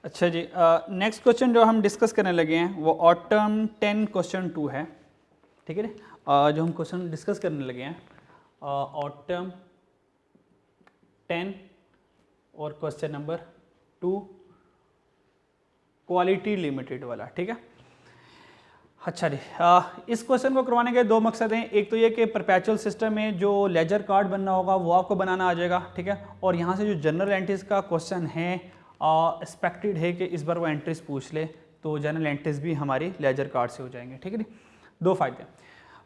अच्छा जी, next question जो हम डिस्कस करने लगे हैं वो ऑटम 10 क्वेश्चन 2 है, ठीक है जी। जो हम क्वेश्चन डिस्कस करने लगे हैं ऑटम 10 और क्वेश्चन नंबर 2 क्वालिटी लिमिटेड वाला, ठीक है। अच्छा जी, इस क्वेश्चन को करवाने के दो मकसद हैं। एक तो ये कि परपेचुअल सिस्टम में जो लेजर कार्ड बनना होगा वो आपको बनाना आ जाएगा, ठीक है। और यहाँ से जो जनरल एंट्रीज का क्वेश्चन है एक्सपेक्टेड है कि इस बार वो एंट्रीज पूछ ले, तो जनरल एंट्रीज भी हमारी लेजर कार्ड से हो जाएंगे, ठीक है जी। दो फायदे।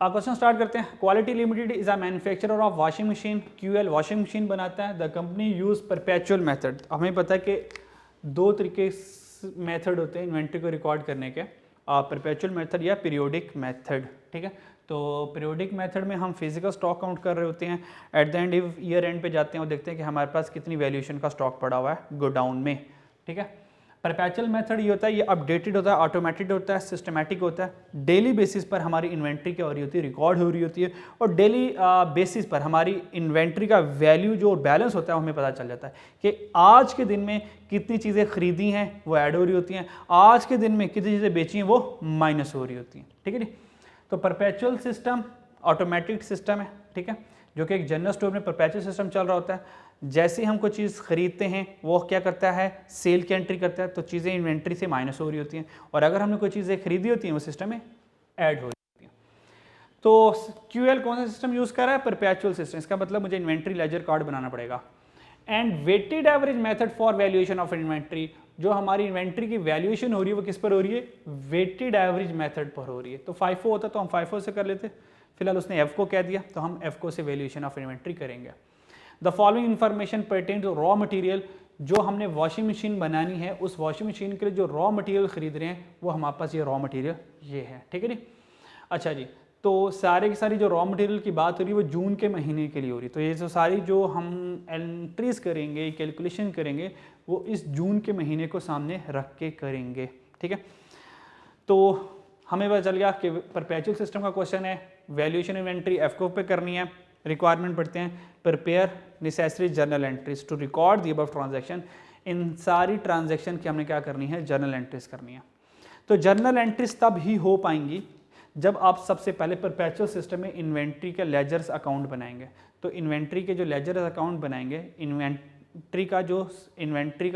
क्वेश्चन स्टार्ट करते हैं। Quality limited is a manufacturer of washing machine. QL washing machine बनाता है। The company use perpetual method. हमें पता है कि दो तरीके मेथड होते हैं इन्वेंट्री को रिकॉर्ड करने के, परपेचुअल मेथड या पीरियोडिक मेथड, ठीक है। तो पीरियोडिक मेथड में हम फिजिकल स्टॉक काउंट कर रहे होते हैं, at the end year and पे जाते हैं और देखते हैं कि हमारे पास कितनी वैल्यूएशन का स्टॉक पड़ा हुआ है गोडाउन में, ठीक है। परपेचुअल मेथड ये होता है, ये अपडेटेड होता है, ऑटोमेटिक होता है, सिस्टमैटिक होता है। डेली बेसिस पर हमारी इन्वेंट्री क्या हो रही होती है, रिकॉर्ड हो रही होती है, और डेली बेसिस पर हमारी इन्वेंट्री का वैल्यू जो बैलेंस होता है हमें पता चल जाता है कि आज के दिन में कितनी चीज़ें खरीदी हैं वो ऐड हो रही होती हैं, आज के दिन में कितनी चीज़ें बेची हैं वो माइनस हो रही होती हैं, ठीक है जी। तो परपेचुअल सिस्टम ऑटोमेटिक सिस्टम है, ठीक है, जो कि एक जनरल स्टोर में परपेचुअल सिस्टम चल रहा होता है। जैसे ही हम कोई चीज़ खरीदते हैं वो क्या करता है, सेल की एंट्री करता है, तो चीज़ें इन्वेंट्री से माइनस हो रही होती हैं, और अगर हमने कोई चीज़ें खरीदी होती हैं वो सिस्टम में ऐड हो रही होती हैं। तो क्यूएल कौन सा सिस्टम यूज़ कर रहा है, परपेचुअल सिस्टम। इसका मतलब मुझे इन्वेंट्री लेजर कार्ड बनाना पड़ेगा। And weighted average method for valuation of inventory. जो हमारी इन्वेंट्री की वैल्यूएशन हो रही है वो किस पर हो रही है, वेटेड एवरेज मेथड पर हो रही है। तो FIFO होता तो हम FIFO से कर लेते, फिलहाल उसने FCO कह दिया तो हम FCO से वैल्यूएशन ऑफ इन्वेंट्री करेंगे। The following information pertain to raw material. जो हमने वॉशिंग मशीन बनानी है उस वॉशिंग मशीन के लिए जो रॉ मटेरियल खरीद रहे हैं वो हमारे पास ये रॉ मटेरियल ये है, ठीक है जी। अच्छा जी, तो सारे की सारी जो रॉ मटेरियल की बात हो रही है वो जून के महीने के लिए हो रही है। तो ये जो सारी जो हम एंट्रीज करेंगे, कैलकुलेशन करेंगे, वो इस जून के महीने को सामने रख के करेंगे, ठीक है। तो हमें पता चल गया कि परपेचुअल सिस्टम का क्वेश्चन है, वैल्यूएशन इन्वेंट्री FCO पे करनी है। रिक्वायरमेंट पढ़ते हैं, prepare necessary journal entries to record the above transaction. इन सारी ट्रांजैक्शन की हमने क्या करनी है, जर्नल एंट्रीज करनी है। तो जर्नल एंट्रीज तब ही हो पाएंगी जब आप सबसे पहले परपेचुअल सिस्टम में इन्वेंट्री के लेजर्स अकाउंट बनाएंगे। तो इन्वेंट्री के जो लेजर्स अकाउंट बनाएंगे, इन्वेंट्री का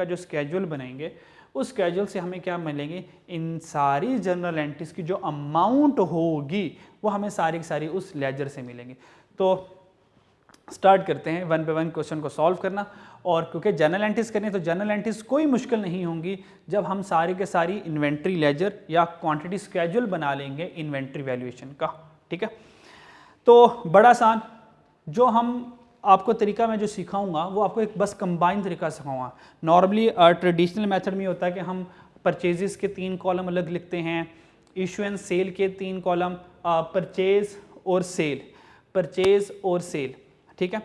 जो स्केड्यूल बनाएंगे, उस स्केड्यूल से हमें क्या मिलेंगे, इन सारी जर्नल एंट्रीज की जो अमाउंट होगी वो हमें सारी की सारी उस लेजर से मिलेंगी। तो स्टार्ट करते हैं वन बाय वन क्वेश्चन को सॉल्व करना। और क्योंकि जर्नल एंट्रीज करनी है तो जर्नल एंट्रीज कोई मुश्किल नहीं होंगी जब हम सारी के सारी इन्वेंट्री लेजर या क्वांटिटी स्केड्यूल बना लेंगे इन्वेंट्री वैल्यूएशन का, ठीक है। तो बड़ा आसान, जो हम आपको तरीका मैं जो सिखाऊंगा वो आपको एक बस कंबाइन तरीका सिखाऊंगा। नॉर्मली ट्रेडिशनल मेथड में होता है कि हम परचेजेस के 3 कॉलम अलग लिखते हैं, इशुएंस सेल के 3 कॉलम, परचेज और सेल, ठीक है।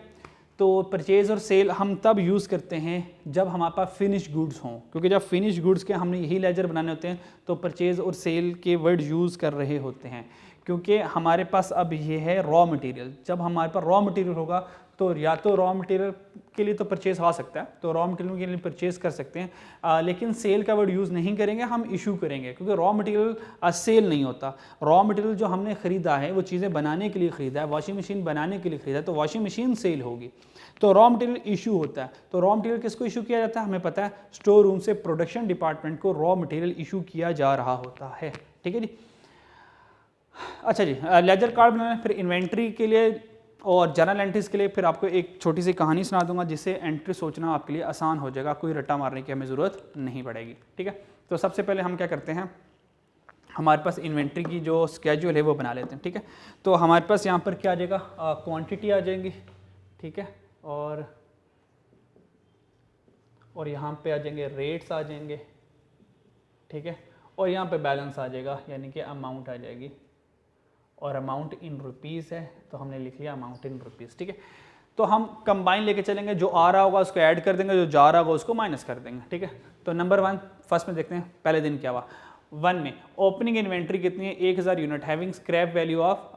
तो परचेज और सेल हम तब यूज़ करते हैं जब हमारे पास फिनिश गुड्स हों, क्योंकि जब फिनिश गुड्स के हमने यही लेजर बनाने होते हैं तो परचेज और सेल के वर्ड यूज़ कर रहे होते हैं, क्योंकि हमारे पास अब ये है रॉ मटेरियल। जब हमारे पास रॉ मटेरियल होगा तो या तो रॉ मटेरियल के लिए तो परचेज आ सकता है, तो रॉ मटेरियल के लिए परचेज कर सकते हैं, लेकिन सेल का वर्ड यूज़ नहीं करेंगे, हम इशू करेंगे, क्योंकि रॉ मटेरियल सेल नहीं होता। रॉ मटेरियल जो हमने ख़रीदा है वो चीज़ें बनाने के लिए ख़रीदा है, वॉशिंग मशीन बनाने के लिए ख़रीदा है, तो वॉशिंग मशीन सेल होगी। तो रॉ मटेरियल इशू होता है। तो रॉ मटेरियल किसको इशू किया जाता है, हमें पता है, स्टोर रूम से प्रोडक्शन डिपार्टमेंट को रॉ मटेरियल इशू किया जा रहा होता है, ठीक है जी। अच्छा जी, लेजर कार्ड बनाना, फिर इन्वेंट्री के लिए और जर्नल एंट्रीज के लिए फिर आपको एक छोटी सी कहानी सुना दूंगा जिससे एंट्री सोचना आपके लिए आसान हो जाएगा, कोई रट्टा मारने की हमें ज़रूरत नहीं पड़ेगी, ठीक है। तो सबसे पहले हम क्या करते हैं, हमारे पास इन्वेंट्री की जो स्केड्यूल है वो बना लेते हैं, ठीक है। तो हमारे पास यहाँ पर क्या आ जाएगा, क्वांटिटी आ जाएंगी, ठीक है, और यहाँ पे आ जाएंगे रेट्स आ जाएंगे, ठीक है, और यहाँ पे बैलेंस आ जाएगा, यानी कि अमाउंट आ जाएगी, और अमाउंट इन रुपीज़ है तो हमने लिख लिया अमाउंट इन रुपीज़, ठीक है। तो हम कंबाइन लेके चलेंगे, जो आ रहा होगा उसको ऐड कर देंगे, जो जा रहा होगा उसको माइनस कर देंगे, ठीक है। तो नंबर 1 फर्स्ट में देखते हैं पहले दिन क्या हुआ। 1 में ओपनिंग इन्वेंट्री कितनी है, 1000 unit, having scrap value of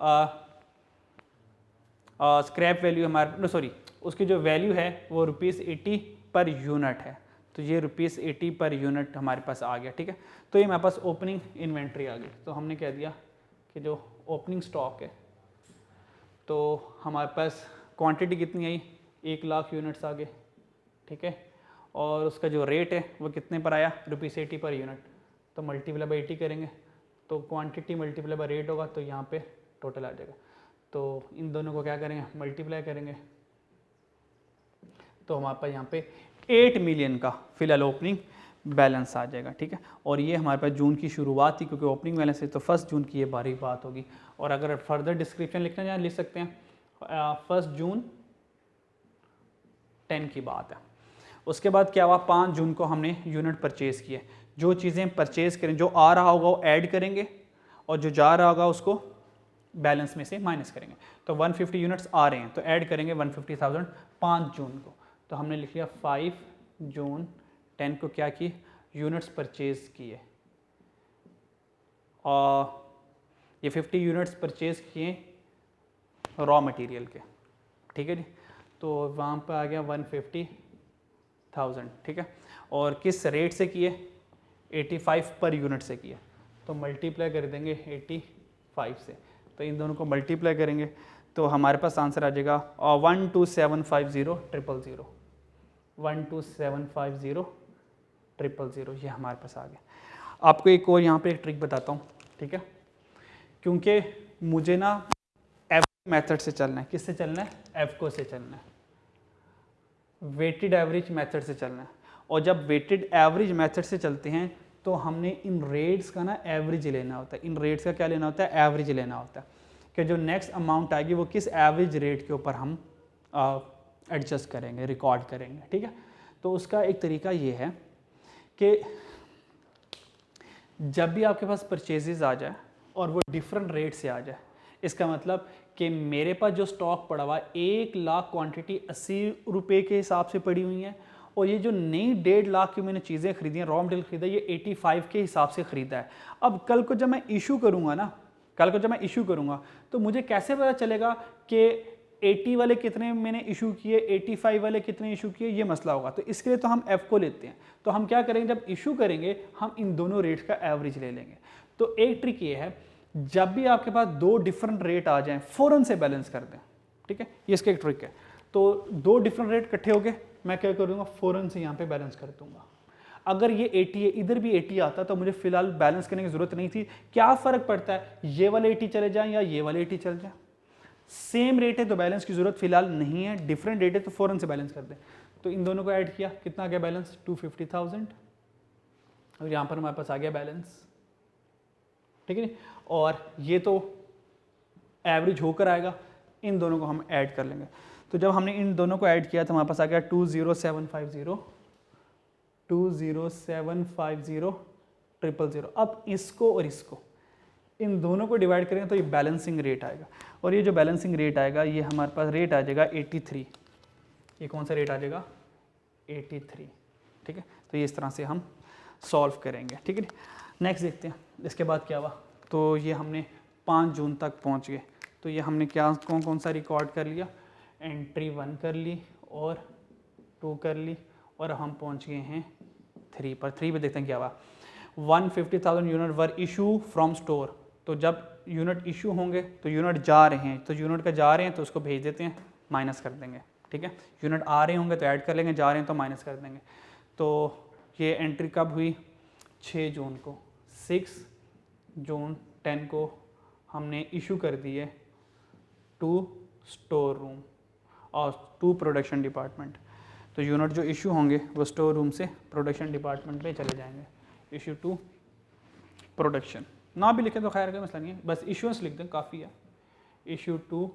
scrap value हमारे उसकी जो वैल्यू है वो ₹80 पर यूनिट है। तो ये ₹80 पर यूनिट हमारे पास आ गया, ठीक है। तो ये हमारे पास ओपनिंग इन्वेंट्री आ गई। तो हमने कह दिया कि जो ओपनिंग स्टॉक है, तो हमारे पास क्वांटिटी कितनी आई, 1 लाख यूनिट्स आ गए, ठीक है। और उसका जो रेट है वो कितने पर आया, ₹80 पर यूनिट। तो मल्टीप्लाई बाई 80 करेंगे, तो क्वांटिटी मल्टीप्लाई बाई रेट होगा, तो यहाँ पे टोटल आ जाएगा। तो इन दोनों को क्या करेंगे, मल्टीप्लाई करेंगे, तो हमारे पास यहाँ पे 8 मिलियन का फिलहाल ओपनिंग बैलेंस आ जाएगा, ठीक है। और ये हमारे पास जून की शुरुआत थी, क्योंकि ओपनिंग बैलेंस है तो 1 जून की ये बारी बात होगी। और अगर फर्दर डिस्क्रिप्शन लिखना चाहें लिख सकते हैं, 1 जून 10 की बात है। उसके बाद क्या हुआ, 5 जून को हमने यूनिट परचेज़ किए। जो चीज़ें परचेज़ करें, जो आ रहा होगा वो ऐड करेंगे, और जो जा रहा होगा उसको बैलेंस में से माइनस करेंगे। तो 150 यूनिट्स आ रहे हैं, तो ऐड करेंगे 150,000 5 जून को। तो हमने लिख लिया 5 जून 10 को क्या किए, यूनिट्स परचेज़ किए। और ये 50 यूनिट्स परचेज़ किए रॉ मटेरियल के, ठीक है जी। तो वहाँ पर आ गया 150,000, ठीक है। और किस रेट से किए, 85 पर यूनिट से किए। तो मल्टीप्लाई कर देंगे 85 से, तो इन दोनों को मल्टीप्लाई करेंगे तो हमारे पास आंसर आ जाएगा 12750,000, 12750,000 ये हमारे पास आ गया। आपको एक और यहाँ पे एक ट्रिक बताता हूँ, ठीक है। क्योंकि मुझे ना एफ मेथड से चलना है, किससे चलना है, एफको से चलना है, वेटेड एवरेज मेथड से चलना है। और जब वेटेड एवरेज मेथड से चलते हैं तो हमने इन रेट्स का ना एवरेज लेना होता है। इन रेट्स का क्या लेना होता है, एवरेज लेना होता है, कि जो नेक्स्ट अमाउंट आएगी वो किस एवरेज रेट के ऊपर हम एडजस्ट करेंगे, रिकॉर्ड करेंगे, ठीक है। तो उसका एक तरीका ये है कि जब भी आपके पास परचेजेस आ जाए और वो डिफरेंट रेट से आ जाए, इसका मतलब कि मेरे पास जो स्टॉक पड़ा हुआ 1 लाख क्वांटिटी 80 रुपये के हिसाब से पड़ी हुई है, और ये जो नई 1.5 लाख की मैंने चीज़ें खरीदी हैं, रॉ मटेरियल खरीदा, ये 85 के हिसाब से ख़रीदा है। अब कल को जब मैं इशू करूँगा ना, तो मुझे कैसे पता चलेगा कि 80 वाले कितने मैंने इशू किए, 85 वाले कितने इशू किए, ये मसला होगा। तो इसके लिए तो हम एफ को लेते हैं। तो हम क्या करेंगे, जब इशू करेंगे हम इन दोनों रेट्स का एवरेज ले लेंगे। तो एक ट्रिक ये है, जब भी आपके पास 2 डिफरेंट रेट आ जाएं, फ़ौरन से बैलेंस कर दें, ठीक है। ये इसका एक ट्रिक है। तो 2 डिफरेंट रेट इकट्ठे हो गए, मैं क्या करूँगा, फ़ौरन से यहाँ पे बैलेंस कर दूँगा। अगर ये 80 है, इधर भी 80 आता तो मुझे फिलहाल बैलेंस करने की ज़रूरत नहीं थी। क्या फ़र्क पड़ता है, ये वाले 80 चले जाएं या ये वाले 80 चले जाएं, सेम रेट है तो बैलेंस की ज़रूरत फिलहाल नहीं है, डिफरेंट रेट है तो फ़ौरन से बैलेंस कर दें। तो इन दोनों को ऐड किया, कितना आ गया बैलेंस, 250,000, और यहाँ पर हमारे पास आ गया बैलेंस, ठीक है। और ये तो एवरेज होकर आएगा, इन दोनों को हम ऐड कर लेंगे। तो जब हमने इन दोनों को ऐड किया तो हमारे पास आ गया 20750,000,000। अब इसको और इसको, इन दोनों को डिवाइड करेंगे तो ये बैलेंसिंग रेट आएगा, और ये जो बैलेंसिंग रेट आएगा ये हमारे पास रेट आ जाएगा 83। ये कौन सा रेट आ जाएगा, 83, ठीक है। तो ये इस तरह से हम सॉल्व करेंगे, ठीक है। नेक्स्ट देखते हैं इसके बाद क्या हुआ। तो ये हमने 5 जून तक पहुंच गए। तो ये हमने क्या कौन सा रिकॉर्ड कर लिया, एंट्री 1 कर ली और 2 कर ली, और हम पहुंच गए हैं 3 पर। 3 पे देखते हैं क्या हुआ। 150,000 unit were issue from store. तो जब यूनिट इशू होंगे तो यूनिट जा रहे हैं, तो यूनिट का जा रहे हैं तो उसको भेज देते हैं, माइनस कर देंगे, ठीक है। यूनिट आ रहे होंगे तो ऐड कर लेंगे, जा रहे हैं तो माइनस कर देंगे। तो ये एंट्री कब हुई, 6 जून को। 6 जून 10 को हमने इशू कर दिए टू स्टोर रूम और टू प्रोडक्शन डिपार्टमेंट। तो यूनिट जो इशू होंगे वो स्टोर रूम से प्रोडक्शन डिपार्टमेंट पे चले जाएंगे। इशू टू प्रोडक्शन, ना भी लिखें तो खैर का मसला नहीं है, बस इशूएंस लिख दें काफ़ी है। Issue to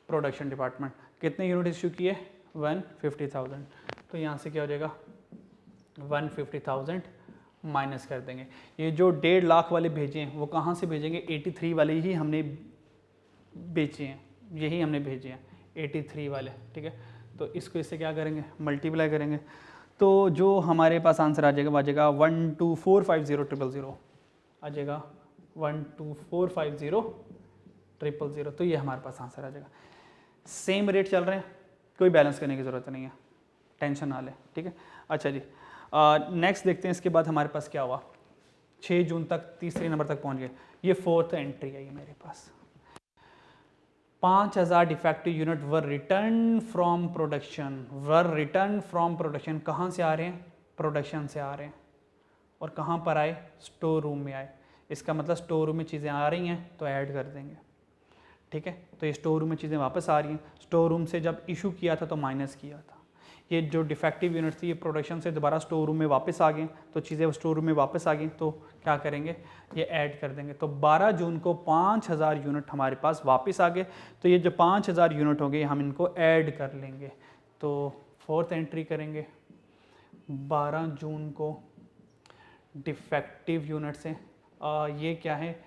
production department. कितने यूनिट इशू किए, 150,000। तो यहाँ से क्या हो जाएगा, 150,000 माइनस कर देंगे। ये जो 1.5 लाख वाले भेजे हैं वो कहाँ से भेजेंगे, 83 वाले ही हमने बेचे हैं, यही हमने भेजे हैं 83 वाले, ठीक है। तो इसको इससे क्या करेंगे, मल्टीप्लाई करेंगे। तो जो हमारे पास आंसर आ जाएगा वो आ जाएगा 12450,000 आ जाएगा, 12450,000। तो ये हमारे पास आंसर आ जाएगा। सेम रेट चल रहे हैं, कोई बैलेंस करने की ज़रूरत नहीं है, टेंशन ना लें, ठीक है। अच्छा जी, नेक्स्ट देखते हैं इसके बाद हमारे पास क्या हुआ। 6 जून तक तीसरे नंबर तक पहुंच गए। ये फोर्थ एंट्री है ये मेरे पास। 5000 defective unit were return from production. Were return from production कहाँ से आ रहे हैं? प्रोडक्शन से आ रहे हैं। और कहाँ पर आए? स्टोर रूम में आए। इसका मतलब स्टोर रूम में चीज़ें आ रही हैं तो ऐड कर देंगे, ठीक है। तो ये स्टोर रूम में चीज़ें वापस आ रही हैं। स्टोर रूम से जब इशू किया था तो माइनस किया था। ये जो डिफेक्टिव यूनिट थी ये प्रोडक्शन से दोबारा स्टोर रूम में वापस आ गए, तो चीज़ें स्टोर रूम में वापस आ गई, तो क्या करेंगे? ये ऐड कर देंगे। तो 12 जून को 5000 यूनिट हमारे पास वापस आ गए। तो ये जो 5000 यूनिट हो गए हम इनको ऐड कर लेंगे। तो फोर्थ एंट्री करेंगे 12 जून को डिफेक्टिव यूनिट से। ये क्या है?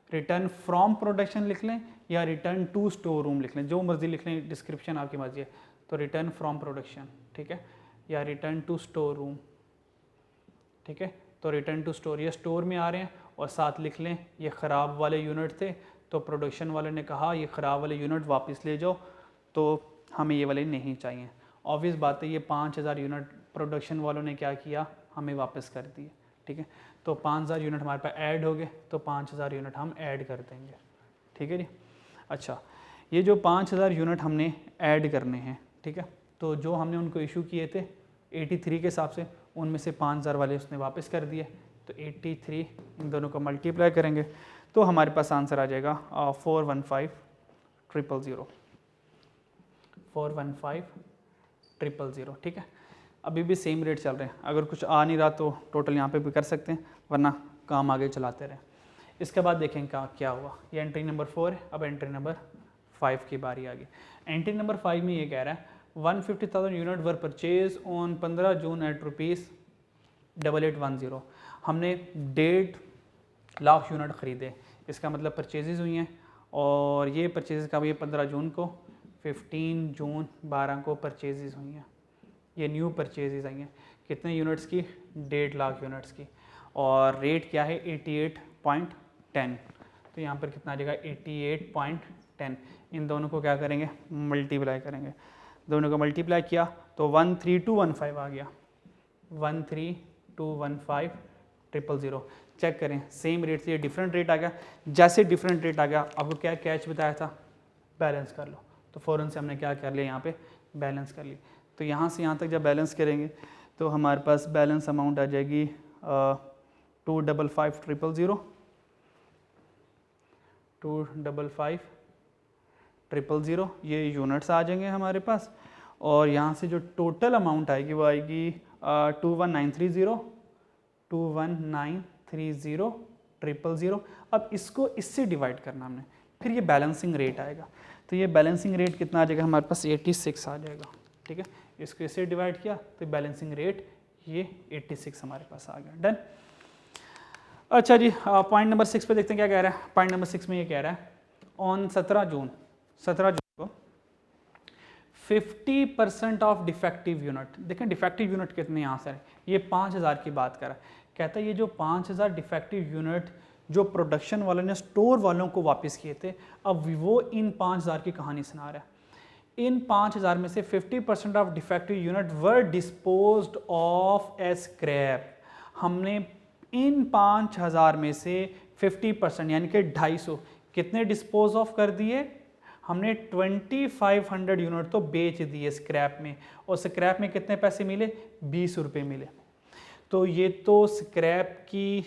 रिटर्न फ्रॉम प्रोडक्शन लिख लें या रिटर्न टू स्टोर रूम लिख लें, जो मर्जी लिख लें, डिस्क्रिप्शन आपकी मर्जी है। तो रिटर्न फ्रॉम प्रोडक्शन, ठीक है, या रिटर्न टू स्टोर रूम, ठीक है। तो रिटर्न टू स्टोर, ये स्टोर में आ रहे हैं और साथ लिख लें ये ख़राब वाले यूनिट थे, तो प्रोडक्शन वाले ने कहा ये ख़राब वाले यूनिट वापस ले जाओ, तो हमें ये वाले नहीं चाहिए। ऑब्वियस बात है, ये 5000 यूनिट प्रोडक्शन वालों ने क्या किया? हमें वापस कर दिए, ठीक है। तो 5000 यूनिट हमारे पास ऐड हो गए, तो 5000 यूनिट हम ऐड कर देंगे, ठीक है जी। अच्छा, ये जो 5000 यूनिट हमने ऐड करने हैं, ठीक है, तो जो हमने उनको इशू किए थे 83 के हिसाब से, उनमें से 5000 वाले उसने वापस कर दिए। तो 83 इन दोनों को मल्टीप्लाई करेंगे तो हमारे पास आंसर आ जाएगा 415000, 415000, ठीक है। अभी भी सेम रेट चल रहे हैं, अगर कुछ आ नहीं रहा तो टोटल यहाँ पे भी कर सकते हैं, वरना काम आगे चलाते रहें। इसके बाद देखें क्या हुआ। ये एंट्री नंबर 4 है। अब एंट्री नंबर 5 की बारी आ गई। एंट्री नंबर 5 में ये कह रहा है 150,000 unit were purchase on 15 June at ₹8810। हमने 1.5 लाख यूनिट ख़रीदे, इसका मतलब परचेजेज हुई हैं, और ये परचेज कब? ये 15 जून को, 15 जून 12 को परचेजेज हुई हैं। ये न्यू परचेजेज आई हैं। कितने यूनिट्स की? 1.5 लाख यूनिट्स की। और रेट क्या है? 88.10। तो यहाँ पर कितना आ जाएगा? 88.10। इन दोनों को क्या करेंगे? मल्टीप्लाई करेंगे। दोनों को मल्टीप्लाई किया तो 13215 आ गया। 13215,000। चेक करें, सेम रेट से ये डिफरेंट रेट आ गया। जैसे डिफरेंट रेट आ गया, आपको क्या कैच बताया था? बैलेंस कर लो। तो फ़ौरन से हमने क्या कर लिया? यहाँ पे बैलेंस कर ली। तो यहाँ से यहाँ तक जब बैलेंस करेंगे तो हमारे पास बैलेंस अमाउंट आ जाएगी 255,000, 255,000 ये यूनिट्स आ जाएंगे हमारे पास। और यहाँ से जो टोटल अमाउंट आएगी वो आएगी 21930, 21930,000। अब इसको इससे डिवाइड करना हमने, फिर ये बैलेंसिंग रेट आएगा। तो ये बैलेंसिंग रेट कितना आ जाएगा? हमारे पास 86 आ जाएगा, ठीक है। इसको इससे डिवाइड किया तो बैलेंसिंग रेट ये 86 हमारे पास आ गया। डन। अच्छा जी, पॉइंट नंबर 6 पे देखते हैं क्या कह रहा है। पॉइंट नंबर 6 में ये कह रहा है ऑन 17 जून को 50% ऑफ डिफेक्टिव यूनिट। देखें डिफेक्टिव यूनिट कितने यहाँ से, ये 5000 की बात कर रहा है। कहता है ये जो 5000 डिफेक्टिव यूनिट जो प्रोडक्शन वालों ने स्टोर वालों को वापस किए थे, अब वो इन 5000 की कहानी सुना रहा है। इन 5000 में से 50% of defective unit were disposed of as scrap. हमने इन 5000 में से 50% यानी कि 250 कितने डिस्पोज ऑफ कर दिए? हमने 2500 यूनिट तो बेच दिए स्क्रैप में, और स्क्रैप में कितने पैसे मिले? 20 रुपये मिले। तो ये तो स्क्रैप की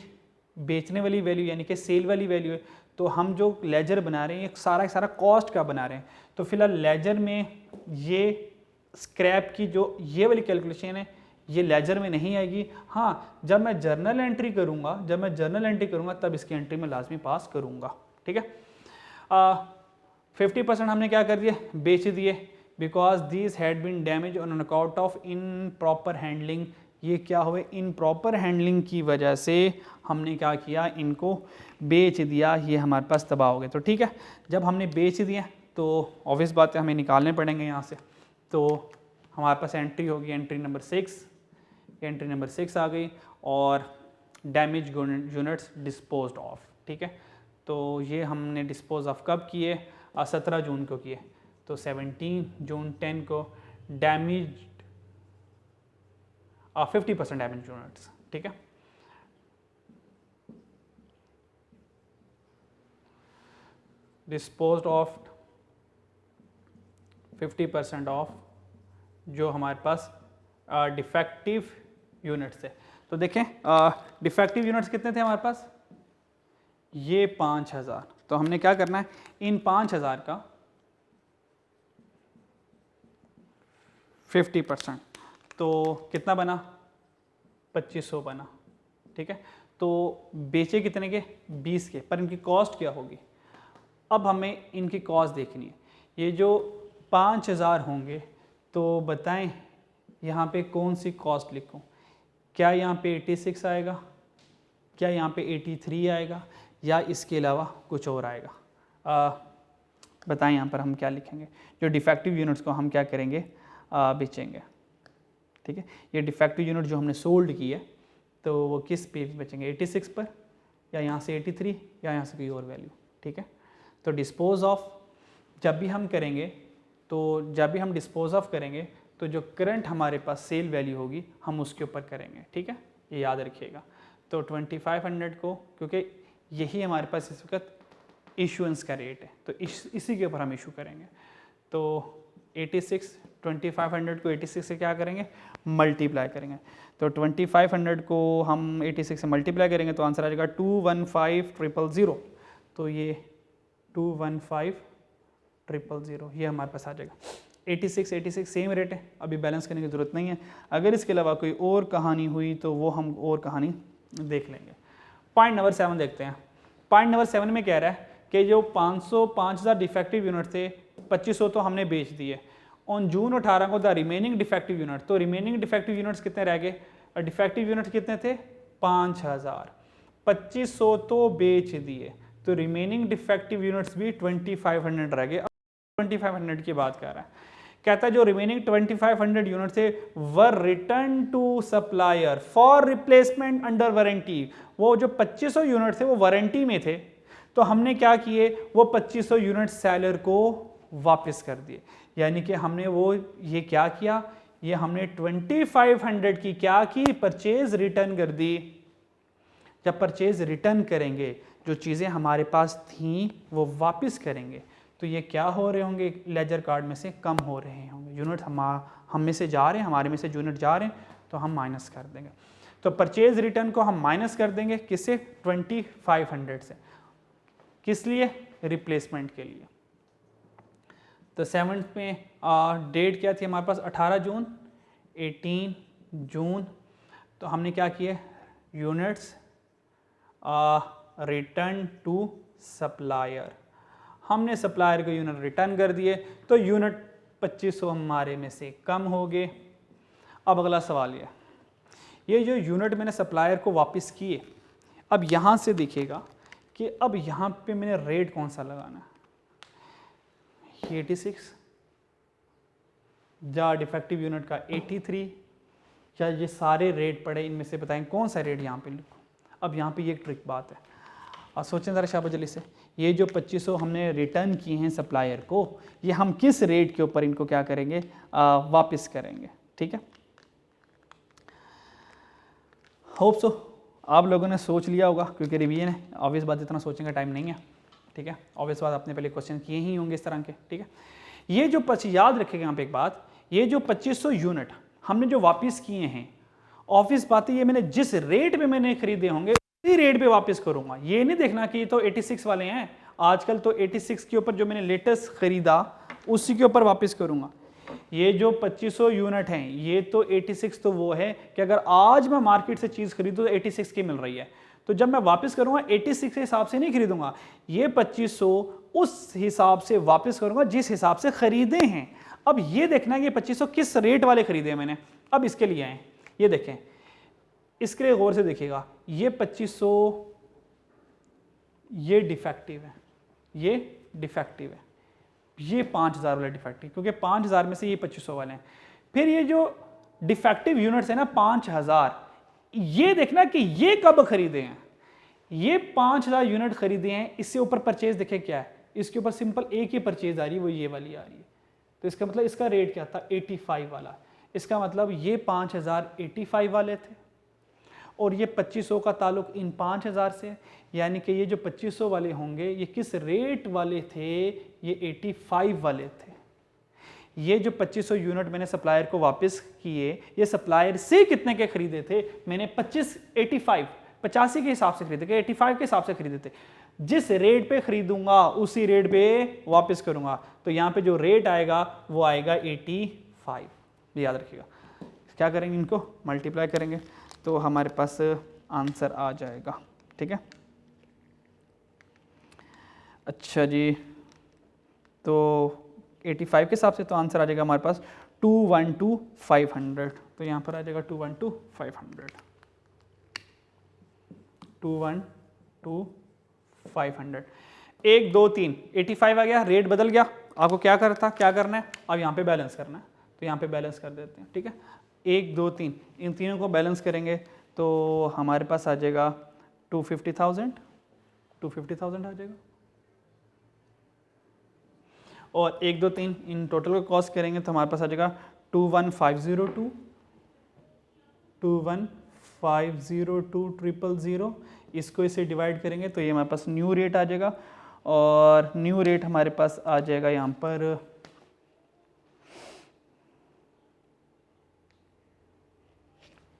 बेचने वाली वैल्यू यानी कि सेल वाली वैल्यू है। तो हम जो लेजर बना रहे हैं ये सारा कॉस्ट का बना रहे हैं। तो फिलहाल लेजर में ये स्क्रैप की जो ये वाली कैलकुलेशन है ये लेजर में नहीं आएगी। हाँ, जब मैं जर्नल एंट्री करूँगा तब इसकी एंट्री में लाजमी पास करूँगा, ठीक है। 50% हमने क्या कर दिया? बेच दिए, because this had been damage on account of improper handling. ये क्या हुए? इनप्रॉपर हैंडलिंग की वजह से हमने क्या किया? इनको बेच दिया, ये हमारे पास तबाह हो गए। तो ठीक है, जब हमने बेच दिया तो ऑब्वियस बात है हमें निकालने पड़ेंगे यहाँ से। तो हमारे पास एंट्री होगी एंट्री नंबर 6, एंट्री नंबर 6 आ गई, और डैमेज यूनिट्स डिस्पोज्ड ऑफ, ठीक है। तो ये हमने डिस्पोज ऑफ कब किए? 17 जून को किए। तो 17 जून 10 को डैमेज 50% डैमेज यूनिट्स, ठीक है। डिस्पोज्ड ऑफ 50% ऑफ जो हमारे पास डिफेक्टिव यूनिट्स है। तो देखें डिफेक्टिव यूनिट्स कितने थे हमारे पास, ये 5000। तो हमने क्या करना है, इन 5000 का 50%, तो कितना बना, 2500 बना, ठीक है। तो बेचे कितने के, 20 के, पर इनकी कॉस्ट क्या होगी। अब हमें इनकी कॉस्ट देखनी है। ये जो 5000 होंगे, तो बताएं यहाँ पे कौन सी कॉस्ट लिखूं, क्या यहाँ पे 86 आएगा, क्या यहाँ पे 83 आएगा, या इसके अलावा कुछ और आएगा। बताएं यहाँ पर हम क्या लिखेंगे। जो डिफेक्टिव यूनिट्स को हम क्या करेंगे, बेचेंगे, ठीक है। ये डिफेक्टिव यूनिट जो हमने सोल्ड की है, तो वो किस पे बेचेंगे, 86 पर, या यहाँ से 83, या यहाँ से कोई और वैल्यू, ठीक है। तो डिस्पोज ऑफ जब भी हम करेंगे, तो जब भी हम डिस्पोज ऑफ करेंगे, तो जो करंट हमारे पास सेल वैल्यू होगी हम उसके ऊपर करेंगे, ठीक है, ये याद रखिएगा। तो 2500 को, क्योंकि यही हमारे पास इस वक्त इशुएंस का रेट है, तो इसी के ऊपर हम इशू करेंगे। तो 86, 2500 को 86 से क्या करेंगे, मल्टीप्लाई करेंगे। तो 2500 को हम 86 से मल्टीप्लाई करेंगे, तो आंसर आ जाएगा 215000। तो ये 215000 ये हमारे पास आ जाएगा। 86 सेम रेट है, अभी बैलेंस करने की ज़रूरत नहीं है। अगर इसके अलावा कोई और कहानी हुई तो वो हम और कहानी देख लेंगे। पॉइंट नंबर 7 देखते हैं। पॉइंट नंबर 7 में कह रहा है कि जो 5000 डिफेक्टिव यूनिट थे, 2500 तो हमने बेच दिए। ऑन जून 18 को द रिमेनिंग डिफेक्टिव यूनिट, तो रिमेनिंग डिफेक्टिव यूनिट्स कितने रह गए, डिफेक्टिव यूनिट कितने थे, 5000, 2500 तो बेच दिए, तो रिमेनिंग डिफेक्टिव यूनिट्स भी 2500 रह गए। 2500 की बात कर रहा है, कहता है जो रिमेनिंग 2500 यूनिट थे were return to supplier for replacement under warranty. वो जो 2500 यूनिट थे वो वारंटी में थे, तो हमने क्या किए, वो 2500 यूनिट सेलर को वापस कर दिए। यानी कि हमने वो ये क्या किया, ये हमने 2500 की क्या की, परचेज रिटर्न कर दी। जब परचेज रिटर्न करेंगे, जो चीज़ें हमारे पास थीं वो वापस करेंगे, तो ये क्या हो रहे होंगे, लेजर कार्ड में से कम हो रहे होंगे। यूनिट हम में से जा रहे हैं, हमारे में से यूनिट जा रहे हैं, तो हम माइनस कर देंगे। तो परचेज रिटर्न को हम माइनस कर देंगे किससे, 2500 से। किस लिए, रिप्लेसमेंट के लिए। तो 7th में डेट क्या थी हमारे पास, 18 जून, 18 जून। तो हमने क्या किया, यूनिट्स रिटर्न टू सप्लायर, हमने सप्लायर को यूनिट रिटर्न कर दिए, तो यूनिट 2500 हमारे में से कम हो गए। अब अगला सवाल ये जो यूनिट मैंने सप्लायर को वापस किए, अब यहाँ से देखिएगा कि अब यहाँ पे मैंने रेट कौन सा लगाना है, 86 या डिफेक्टिव यूनिट का 83, या ये सारे रेट पड़े, इनमें से बताएं कौन सा रेट यहाँ पे लिखूँ। अब यहाँ पे ये एक ट्रिक बात है, और सोचें ज़रा शाबाश जल्दी से, ये जो 2500 हमने रिटर्न किए हैं सप्लायर को, ये हम किस रेट के ऊपर इनको क्या करेंगे, वापस करेंगे, ठीक है। होप सो आप लोगों ने सोच लिया होगा, क्योंकि रिवीजन है, ऑब्वियस बात इतना सोचने का टाइम नहीं है, ठीक है। ऑब्वियस बात आपने पहले क्वेश्चन किए ही होंगे इस तरह के, ठीक है। ये जो याद रखेगा यहाँ पे एक बात, ये जो 2500 यूनिट हमने जो वापस किए हैं, ऑब्वियस बात है ये मैंने जिस रेट पे मैंने खरीदे होंगे उसी रेट पे वापस करूंगा। ये नहीं देखना कि ये तो 86 वाले हैं, आजकल तो 86 के ऊपर जो मैंने लेटेस्ट खरीदा उसी के ऊपर वापस करूंगा। ये जो 2500 यूनिट हैं, ये तो 86 तो वो है कि अगर आज मैं मार्केट से चीज़ खरीदूँ तो 86 की मिल रही है, तो जब मैं वापस करूंगा 86 के हिसाब से नहीं खरीदूंगा, ये 2500 उस हिसाब से वापस करूंगा जिस हिसाब से खरीदे हैं। अब ये देखना है कि 2500 किस रेट वाले खरीदे हैं मैंने। अब इसके लिए आए, ये देखें, इसके लिए गौर से देखिएगा, ये 2500 ये डिफेक्टिव है, ये डिफेक्टिव है, ये 5000 वाले डिफेक्टिव, क्योंकि 5000 में से ये 2500 वाले हैं। फिर ये जो डिफेक्टिव यूनिट्स है ना 5000, ये देखना कि ये कब खरीदे हैं। ये 5000 यूनिट खरीदे हैं, इससे ऊपर परचेज देखे क्या है, इसके ऊपर सिंपल एक ही परचेज आ रही है, वो ये वाली आ रही है। तो इसका मतलब इसका रेट क्या था 85 वाला। इसका मतलब ये 5000 85 वाले थे और ये 2500 का ताल्लुक इन 5000 से, यानी कि ये जो 2500 वाले होंगे ये किस रेट वाले थे, ये 85 वाले थे। ये जो 2500 यूनिट मैंने सप्लायर को वापस किए, ये सप्लायर से कितने के खरीदे थे, मैंने 85 के हिसाब से खरीदे, 85 के हिसाब से खरीदे थे। जिस रेट पे खरीदूंगा उसी रेट पे वापस करूंगा, तो यहाँ पे जो रेट आएगा वो आएगा 85, याद रखिएगा। क्या करेंगे, इनको मल्टीप्लाई करेंगे तो हमारे पास आंसर आ जाएगा, ठीक है। अच्छा जी, तो 85 के हिसाब से तो आंसर आ जाएगा हमारे पास 212,500, तो यहाँ पर आ जाएगा 212,500, 212,500। 1 2 3 85 आ गया, रेट बदल गया। आपको क्या करना है, अब यहाँ पे बैलेंस करना है, तो यहाँ पे बैलेंस कर देते हैं, ठीक है। 1 2 3 इन तीनों को बैलेंस करेंगे तो हमारे पास आ जाएगा 250,000 आ जाएगा। और 1 2 3 इन टोटल को कॉस्ट करेंगे तो हमारे पास आ जाएगा 21502, 21502,000। इसको इसे डिवाइड करेंगे तो ये हमारे पास न्यू रेट आ जाएगा, और न्यू रेट हमारे पास आ जाएगा यहाँ पर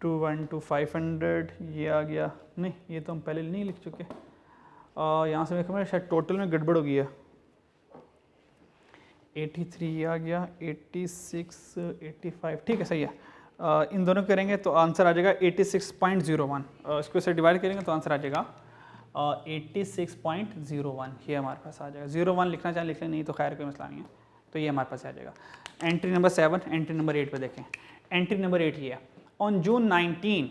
212,500। ये आ गया, नहीं ये तो हम पहले नहीं लिख चुके, यहाँ से मेरे शायद टोटल में गड़बड़ हो गई है। 83 आ गया, 86 85, ठीक है सही है। इन दोनों करेंगे तो आंसर आ जाएगा 86.01। इसको इसे डिवाइड करेंगे तो आंसर आ जाएगा 86.01। ये हमारे पास आ जाएगा। 01 लिखना चाहे लिख लें, नहीं तो खैर कोई मसला नहीं है। तो ये हमारे पास आ जाएगा। एंट्री नंबर 7, एंट्री नंबर 8 पे देखें। एंट्री नंबर 8 ये है, on June 19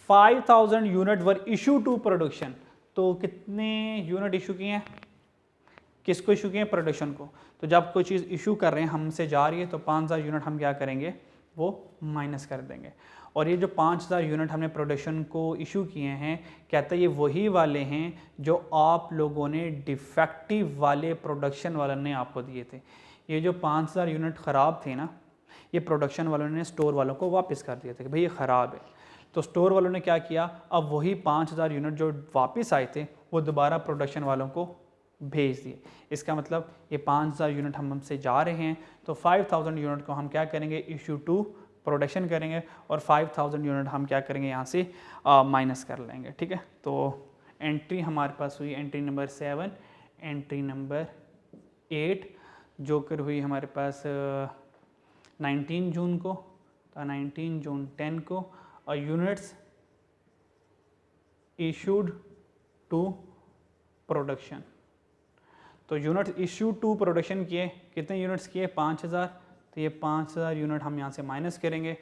5000 unit were issue to production. तो कितने यूनिट इशू किए हैं, किसको इशू किए हैं, प्रोडक्शन को। तो जब कोई चीज़ इशू कर रहे हैं, हमसे जा रही है, तो 5000 यूनिट हम क्या करेंगे, वो माइनस कर देंगे। और ये जो 5000 यूनिट हमने प्रोडक्शन को इशू किए हैं, कहता है ये वही वाले हैं जो आप लोगों ने डिफेक्टिव वाले प्रोडक्शन वालों ने आपको दिए थे। ये जो 5000 यूनिट ख़राब थे ना, ये प्रोडक्शन वालों ने स्टोर वालों को वापस कर दिए थे कि भाई ये ख़राब है। तो स्टोर वालों ने क्या किया, अब वही 5000 यूनिट जो वापस आए थे वो दोबारा प्रोडक्शन वालों को भेज दिए। इसका मतलब ये 5000 यूनिट हमसे जा रहे हैं, तो 5000 यूनिट को हम क्या करेंगे, इशू टू प्रोडक्शन करेंगे, और 5000 यूनिट हम क्या करेंगे, यहाँ से माइनस कर लेंगे, ठीक है। तो एंट्री हमारे पास हुई एंट्री नंबर 7, एंट्री नंबर 8 जो कर हुई हमारे पास 19 जून को, तो 19 जून 10 को, और यूनिट्स इशूड टू प्रोडक्शन। तो यूनिट इशू टू प्रोडक्शन किए, कितने यूनिट्स किए, 5000। तो ये 5000 यूनिट हम यहाँ से माइनस करेंगे।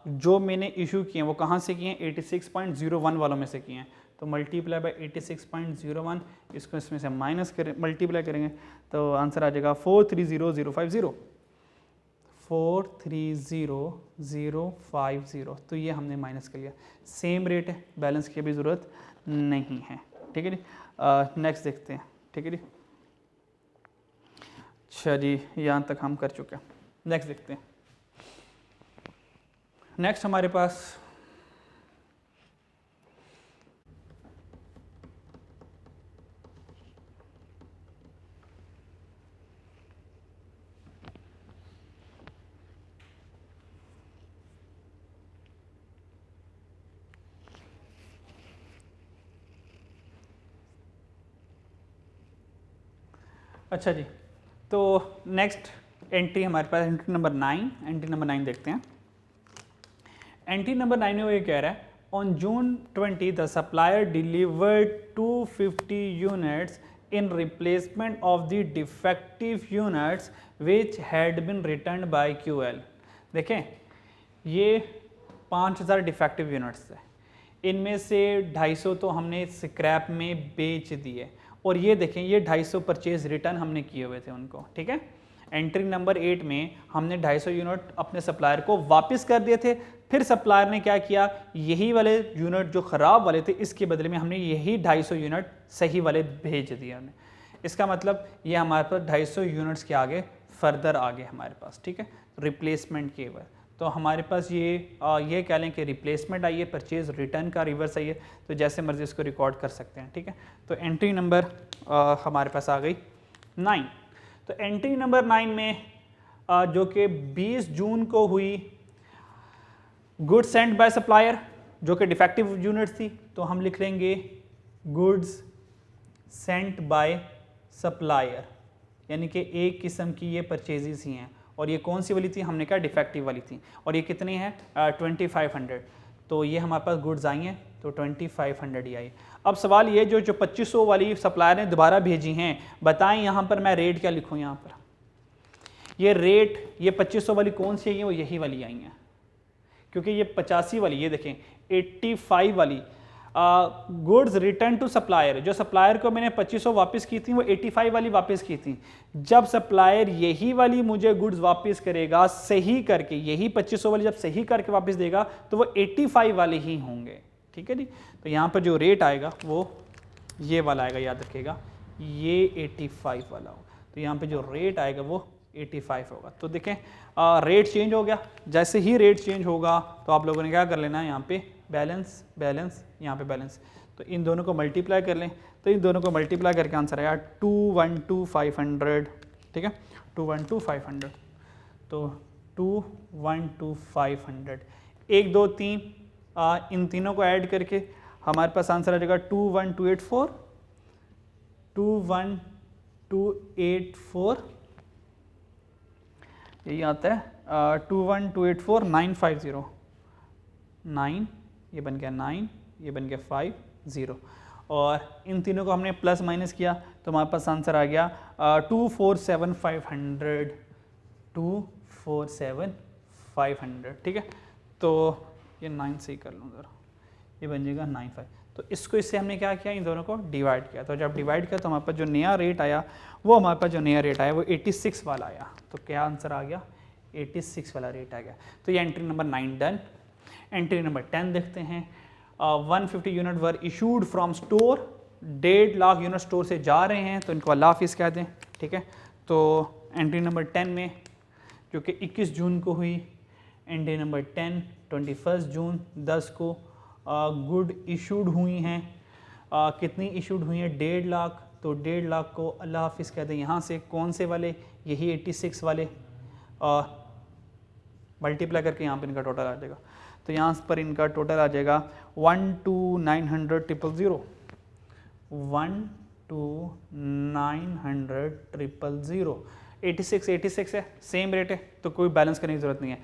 जो मैंने इशू किए हैं वो कहाँ से किए हैं, 86.01 वालों में से किए हैं। तो मल्टीप्लाई बाय 86.01, इसको इसमें से माइनस करें, मल्टीप्लाई करेंगे तो आंसर आ जाएगा 430050, 430050। तो ये हमने माइनस कर लिया। सेम रेट है, बैलेंस की भी ज़रूरत नहीं है, ठीक है जी। नेक्स्ट देखते हैं, ठीक है जी। अच्छा जी, यहाँ तक हम कर चुके हैं। नेक्स्ट देखते हैं। नेक्स्ट हमारे पास अच्छा जी, तो नेक्स्ट एंट्री हमारे पास एंट्री नंबर 9, एंट्री नंबर 9 देखते हैं। एंट्री नंबर 9 में वो ये कह रहा है, on June 20 the supplier delivered 250 units in replacement of the defective units which had been return by QL। देखें, ये 5000 डिफेक्टिव यूनिट्स है, इनमें से 250 तो हमने स्क्रैप में बेच दिए, और ये देखें ये 250 परचेज रिटर्न हमने किए हुए थे उनको, ठीक है। एंट्री नंबर 8 में हमने 250 यूनिट अपने सप्लायर को वापस कर दिए थे। फिर सप्लायर ने क्या किया, यही वाले यूनिट जो ख़राब वाले थे इसके बदले में हमने यही 250 यूनिट सही वाले भेज दिए उन्हें। इसका मतलब ये हमारे पास 250 यूनिट्स के आगे फर्दर आ गए हमारे पास, ठीक है, रिप्लेसमेंट के बाद। तो हमारे पास ये कह लें कि रिप्लेसमेंट आई है, परचेज रिटर्न का रिवर्स आई है, तो जैसे मर्जी इसको रिकॉर्ड कर सकते हैं, ठीक है। तो एंट्री नंबर हमारे पास आ गई 9। तो एंट्री नंबर 9 में जो कि 20 जून को हुई, गुड्स सेंट बाय सप्लायर जो कि डिफेक्टिव यूनिट थी, तो हम लिख लेंगे गुड्स सेंट बाय सप्लायर, यानी कि एक किस्म की ये परचेजेस ही हैं। और ये कौन सी वाली थी, हमने कहा डिफेक्टिव वाली थी, और ये कितनी है 2500। तो ये हमारे पास गुड्स आई हैं, तो 2500 ही आई। अब सवाल ये जो 2500 वाली सप्लायर ने दोबारा भेजी हैं, बताएं यहाँ पर मैं रेट क्या लिखूँ। यहाँ पर ये रेट, ये 2500 वाली कौन सी आई है, वो यही वाली आई हैं, क्योंकि ये 85 वाली, ये देखें 85 वाली गुड्स रिटर्न टू सप्लायर, जो सप्लायर को मैंने 2500 वापस की थी वो 85 वाली वापस की थी। जब सप्लायर यही वाली मुझे गुड्स वापस करेगा सही करके, यही 2500 वाली जब सही करके वापस देगा तो वो 85 वाले ही होंगे, ठीक है जी। तो यहाँ पर जो रेट आएगा वो ये वाला आएगा, याद रखिएगा, ये 85 वाला हो। तो यहाँ पे जो रेट आएगा वो 85 होगा। तो देखें रेट चेंज हो गया, जैसे ही रेट चेंज होगा तो आप लोगों ने क्या कर लेना है, यहाँ पे बैलेंस बैलेंस, यहाँ पे बैलेंस, तो इन दोनों को मल्टीप्लाई कर लें। तो इन दोनों को मल्टीप्लाई करके आंसर आया 212,500, ठीक है, 212,500। तो 212,500, 1 2 3 इन तीनों को ऐड करके हमारे पास आंसर आ जाएगा 21284, 21284, यही आता है 21284,950, 9, ये बन गया 9, ये बन गया 50, और इन तीनों को हमने प्लस माइनस किया तो हमारे पास आंसर आ गया 247,500, 247,500, ठीक है। तो ये 9 से ही कर लूँ ज़रा, ये बन जाएगा 95। तो इसको इससे हमने क्या किया, इन दोनों को डिवाइड किया। तो जब डिवाइड किया तो हमारे पास जो नया रेट आया वो हमारे पास जो नया रेट आया वो 86 वाला आया। तो क्या आंसर आ गया, 86 वाला रेट आ गया। तो ये entry number 9 done. Entry number 10 देखते हैं। 150 unit were issued from store, 1.5 lakh unit store से जा रहे हैं, तो इनको अल्लाह हाफिज़ कह दें, ठीक है। तो एंट्री नंबर 10 में जो कि 21 जून को हुई, एंट्री नंबर 10 21 जून 10 को गुड इशूड हुई हैं। कितनी इशूड हुई हैं, 1.5 लाख। तो 1.5 लाख को अल्लाह हाफिज़ कह दें। यहाँ से कौन से वाले, यही 86 वाले मल्टीप्लाई करके यहाँ पर इनका टोटल आ जाएगा। तो यहाँ पर इनका टोटल आ जाएगा 12900,000, 12900,000। 86 है, सेम रेट है, तो कोई बैलेंस करने की जरूरत नहीं है।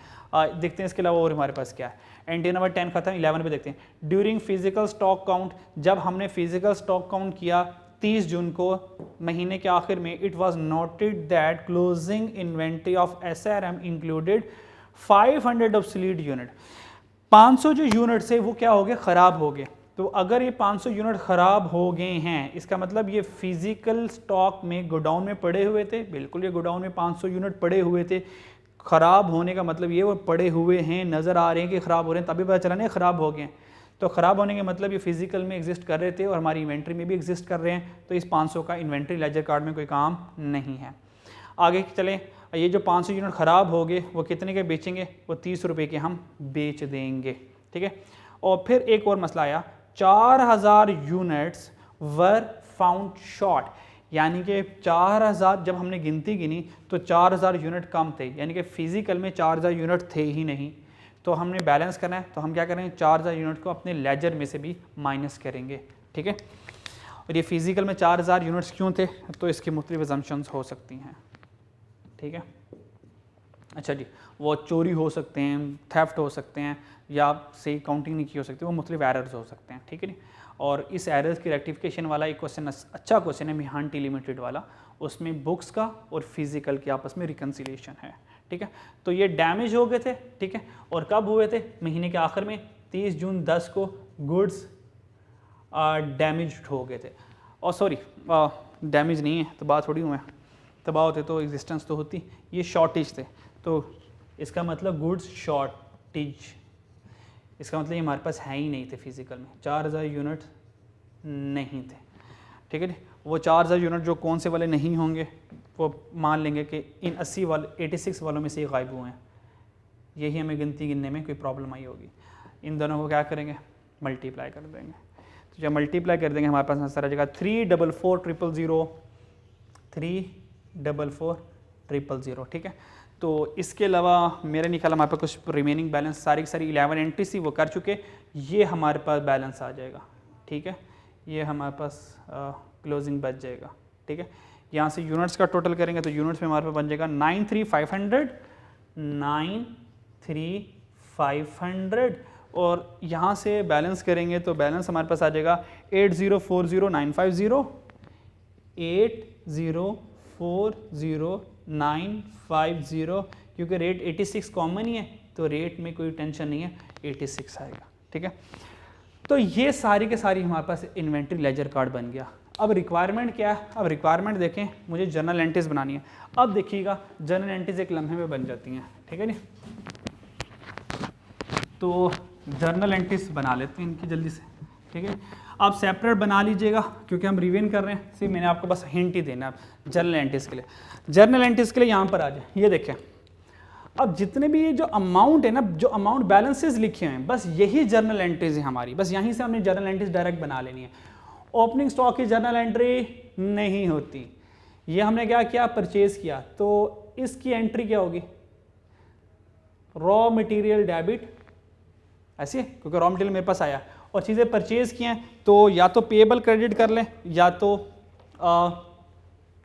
देखते हैं इसके अलावा और हमारे पास क्या है। एंट्री नंबर 10 खत्म, 11 पे देखते हैं। ड्यूरिंग फिजिकल स्टॉक काउंट, जब हमने फिजिकल स्टॉक काउंट किया 30 जून को, महीने के आखिर में, it was noted that closing inventory of SRM included 500 obsolete unit. 500 जो यूनिट से वो क्या हो गए, ख़राब हो गए। तो अगर ये 500 यूनिट ख़राब हो गए हैं, इसका मतलब ये फिजिकल स्टॉक में गोडाउन में पड़े हुए थे। बिल्कुल, ये गोडाउन में 500 यूनिट पड़े हुए थे। ख़राब होने का मतलब ये वो पड़े हुए हैं, नज़र आ रहे हैं कि ख़राब हो रहे हैं, तभी पता चला नहीं ख़राब हो गए। तो ख़राब होने के मतलब ये फिजिकल में एग्जिस्ट कर रहे थे और हमारी इन्वेंट्री में भी एग्जिस्ट कर रहे हैं। तो इस 500 का इन्वेंट्री लेजर कार्ड में कोई काम नहीं है। आगे चलें, ये जो 500 यूनिट ख़राब हो गए वो कितने के बेचेंगे, वो 30 रुपये के हम बेच देंगे, ठीक है। और फिर एक और मसला आया, 4000 यूनिट्स वर फाउंड शॉर्ट, यानी कि 4000 जब हमने गिनती गिनी तो 4000 यूनिट कम थे, यानी कि फिजिकल में 4000 यूनिट थे ही नहीं। तो हमने बैलेंस करना है, तो हम क्या करेंगे, 4000 यूनिट को अपने लेजर में से भी माइनस करेंगे, ठीक है। और ये फिजिकल में 4000 यूनिट्स क्यों थे, तो इसकी मुख्तलिफ असम्पशंस हो सकती हैं, ठीक है। अच्छा जी, वो चोरी हो सकते हैं, थेफ्ट हो सकते हैं, या सही काउंटिंग नहीं की हो सकती, वो मुख्तलिफ एरर्स हो सकते हैं, ठीक है जी। और इस एरर्स की रेक्टिफिकेशन वाला एक क्वेश्चन, अच्छा क्वेश्चन है मिहान टी लिमिटेड वाला, उसमें बुक्स का और फिजिकल के आपस में रिकन्सिलिएशन है, ठीक है। तो ये डैमेज हो गए थे, ठीक है। और कब हुए थे, महीने के आखिर में 30 जून 10 को गुड्स डैमेज हो गए थे। और सॉरी, डैमेज नहीं है, तबाह थोड़ी हुए हैं, तबाह होते तो एग्जिस्टेंस तो होती। ये शॉर्टेज थे, तो इसका मतलब गुड्स शॉर्टेज, इसका मतलब ये हमारे पास है ही नहीं थे फिजिकल में, 4000 यूनिट नहीं थे, ठीक है जी। वो 4000 यूनिट जो कौन से वाले नहीं होंगे, वो मान लेंगे कि इन 86 वालों में से गायब हुए हैं, यही हमें गिनती गिनने में कोई प्रॉब्लम आई होगी। इन दोनों को क्या करेंगे, मल्टीप्लाई कर देंगे। तो जब मल्टीप्लाई कर देंगे हमारे पास आंसर आ जाएगा 344,000, 344,000, ठीक है। तो इसके अलावा मेरे नहीं ख्याल हमारे पास कुछ रिमेनिंग बैलेंस सारी की सारी 11 एंट्री थी वो कर चुके, ये हमारे पास बैलेंस आ जाएगा, ठीक है। ये हमारे पास क्लोजिंग बच जाएगा, ठीक है। यहाँ से यूनिट्स का टोटल करेंगे तो यूनिट्स में हमारे पास बन जाएगा 93,500 और यहाँ से बैलेंस करेंगे तो बैलेंस हमारे पास आ जाएगा 8040,950, 8040,950, क्योंकि रेट 86 कॉमन ही है तो रेट में कोई टेंशन नहीं है, 86 आएगा, ठीक है। तो ये सारी के सारी हमारे पास इन्वेंट्री लेजर कार्ड बन गया। अब रिक्वायरमेंट क्या है, अब रिक्वायरमेंट देखें, मुझे जर्नल एंट्रीज बनानी है। अब देखिएगा जर्नल एंट्रीज एक लम्हे में बन जाती हैं, ठीक है नी। तो जर्नल एंट्रीज बना लेते हैं इनकी जल्दी से, ठीक है। आप सेपरेट बना लीजिएगा क्योंकि हम रिवीजन कर रहे हैं, सिर्फ मैंने आपको बस हिंट ही देना है जर्नल एंट्रीज के लिए। जर्नल एंट्रीज के लिए यहाँ पर आ जाए, ये देखें अब जितने भी ये जो अमाउंट है ना, जो अमाउंट बैलेंसेस लिखे हैं, बस यही जर्नल एंट्रीज है हमारी, बस यहीं से हमने जर्नल एंट्रीज डायरेक्ट बना लेनी है। ओपनिंग स्टॉक की जर्नल एंट्री नहीं होती। ये हमने क्या किया, परचेज किया, तो इसकी एंट्री क्या होगी, रॉ मटेरियल डेबिट, ऐसे क्योंकि रॉ मटेरियल मेरे पास आया और चीज़ें परचेज की हैं तो या तो पेएबल क्रेडिट कर लें या तो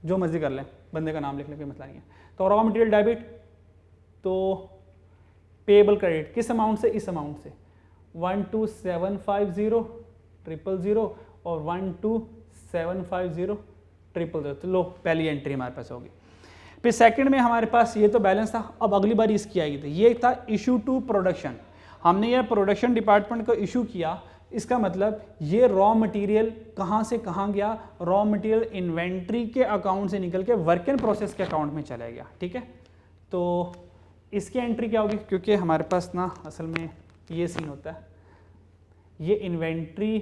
जो मर्जी कर लें, बंदे का नाम लिखने का मसला नहीं है। तो रॉ मटेरियल डेबिट तो पेएबल क्रेडिट किस अमाउंट से, इस अमाउंट से 12,750,000 और 12,750,000, तो लो पहली एंट्री हमारे पास होगी। फिर सेकंड में हमारे पास ये तो बैलेंस था, अब अगली बार इसकी आएगी तो ये था इशू टू प्रोडक्शन। हमने ये प्रोडक्शन डिपार्टमेंट को इशू किया, इसका मतलब ये रॉ मटेरियल कहाँ से कहाँ गया, रॉ मटेरियल इन्वेंट्री के अकाउंट से निकल के वर्क इन प्रोसेस के अकाउंट में चला गया, ठीक है। तो इसकी एंट्री क्या होगी, क्योंकि हमारे पास ना असल में ये सीन होता है, ये इन्वेंट्री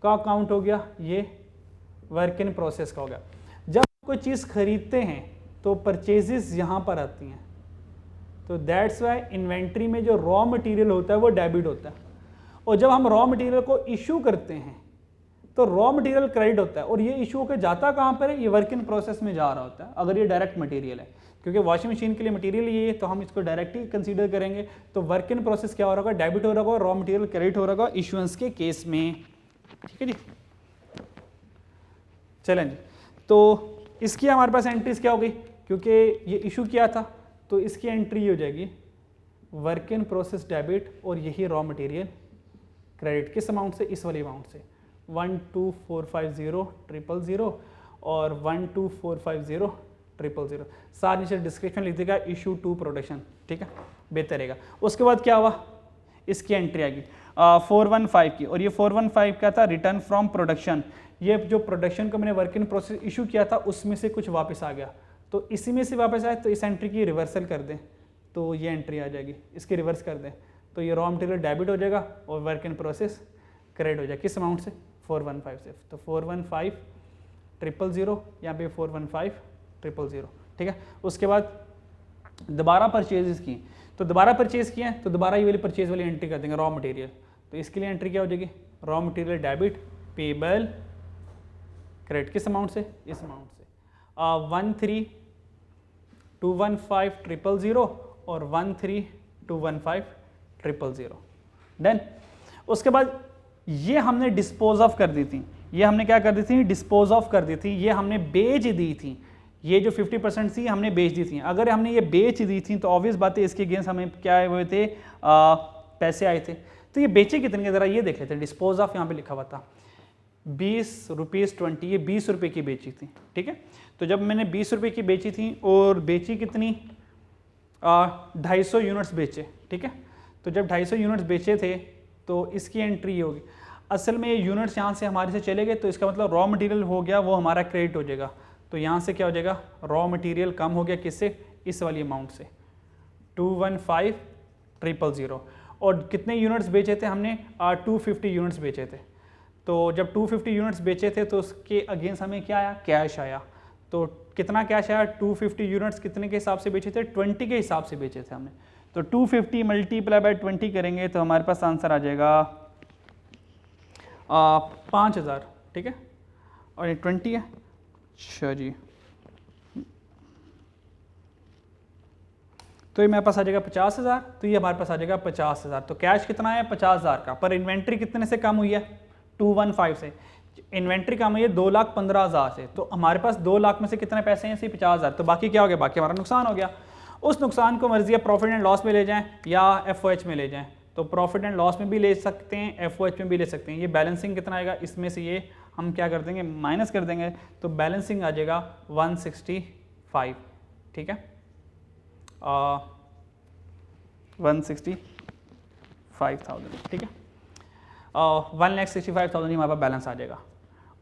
का अकाउंट हो गया, ये वर्क इन प्रोसेस का हो गया। जब कोई चीज़ खरीदते हैं तो परचेजेस यहाँ पर आती हैं, तो दैट्स वाई इन्वेंट्री में जो रॉ मटेरियल होता है वो डेबिट होता है, और जब हम रॉ मटेरियल को इशू करते हैं तो रॉ मटेरियल क्रेडिट होता है, और ये इशू होकर जाता कहाँ पर है, ये वर्क इन प्रोसेस में जा रहा होता है अगर ये डायरेक्ट मटेरियल है, क्योंकि वॉशिंग मशीन के लिए मटेरियल ये है तो हम इसको डायरेक्ट ही कंसीडर करेंगे। तो वर्क इन प्रोसेस क्या हो रहा होगा, डेबिट हो रहा होगा, रॉ मटेरियल क्रेडिट हो रहा होगा इशुएंस के केस में, ठीक है जी। चलें जी, तो इसकी हमारे पास एंट्रीज क्या होगी, क्योंकि ये इशू किया था तो इसकी एंट्री ये हो जाएगी वर्क इन प्रोसेस डेबिट और यही रॉ मटेरियल क्रेडिट, किस अमाउंट से, इस वाले अमाउंट से 12,450,000 और 12,450,000। साथ नीचे डिस्क्रिप्शन लिख देगा इशू टू प्रोडक्शन, ठीक है, बेहतर रहेगा। उसके बाद क्या हुआ, इसकी एंट्री आएगी 415 की, और ये 415 क्या था, रिटर्न फ्रॉम प्रोडक्शन। ये जो प्रोडक्शन को मैंने वर्क इन प्रोसेस इशू किया था उसमें से कुछ वापस आ गया, तो इसी में से वापस आए तो इस एंट्री की रिवर्सल कर दें तो ये एंट्री आ जाएगी, इसकी रिवर्स कर दें तो ये रॉ मटेरियल डेबिट हो जाएगा और वर्क इन प्रोसेस क्रेडिट हो जाएगा, किस अमाउंट से, 415 से। तो 415,000 यहाँ पे 415,000, ठीक है। उसके बाद दोबारा परचेज की, तो दोबारा परचेज किए हैं तो दोबारा ये वाली परचेज वाली एंट्री कर देंगे रॉ मटेरियल, तो इसके लिए एंट्री क्या हो जाएगी, raw material debit payable credit, किस अमाउंट से, इस अमाउंट से 13,215,000 और 13,215,000, डन। उसके बाद ये हमने डिस्पोज ऑफ कर दी थी, ये हमने क्या कर दी थी, डिस्पोज ऑफ कर दी थी, ये हमने बेच दी थी, ये जो 50% थी हमने बेच दी थी। अगर हमने ये बेच दी थी तो ऑब्वियस बात है इसके अगेंस्ट हमें क्या हुए थे, पैसे आए थे। तो ये बेचे कितने के, जरा ये देख लेते हैं, डिस्पोज ऑफ यहाँ पे लिखा हुआ था 20 रुपीज़ 20, ये 20 रुपये की बेची थी, ठीक है। तो जब मैंने 20 रुपये की बेची थी और बेची कितनी, 250 यूनिट्स बेचे, ठीक है। तो जब 250 यूनिट्स बेचे थे तो इसकी एंट्री ये होगी, असल में ये यूनिट्स यहाँ से हमारे से चले गए तो इसका मतलब रॉ मटेरियल हो गया वो हमारा क्रेडिट हो जाएगा, तो यहाँ से क्या हो जाएगा, रॉ मटेरियल कम हो गया किससे, इस वाली अमाउंट से 215,000, और कितने यूनिट्स बेचे थे हमने, 250 यूनिट्स बेचे थे। तो जब 250 यूनिट्स बेचे थे तो उसके अगेंस्ट हमें क्या आया, कैश आया, तो कितना कैश आया, 250 यूनिट्स कितने के हिसाब से बेचे थे, 20 के हिसाब से बेचे थे हमने। तो 250 मल्टीप्लाई बाय 20 करेंगे तो हमारे पास आंसर आ जाएगा 5000, ठीक है, और ये 20 है। अच्छा जी, तो ये मेरे पास आ जाएगा 50,000, तो ये हमारे पास आ जाएगा 50,000। तो कैश कितना है 50,000 का, पर इन्वेंट्री कितने से कम हुई है 215 से, इन्वेंट्री कम हुई है 2,15,000 से। तो हमारे पास 2 लाख में से कितने पैसे हैं, सिर्फ 50,000, तो बाकी क्या हो गया, बाकी हमारा नुकसान हो गया। उस नुकसान को मर्जी है प्रॉफिट एंड लॉस में ले जाएं या FOH में ले जाएं, तो प्रॉफिट एंड लॉस में भी ले सकते हैं, FOH में भी ले सकते हैं। ये बैलेंसिंग कितना आएगा, इसमें से ये हम क्या कर देंगे, माइनस कर देंगे, तो बैलेंसिंग आ जाएगा 165, ठीक है, 165,000, ठीक है, 1,65,000 हमारे पास बैलेंस आ जाएगा।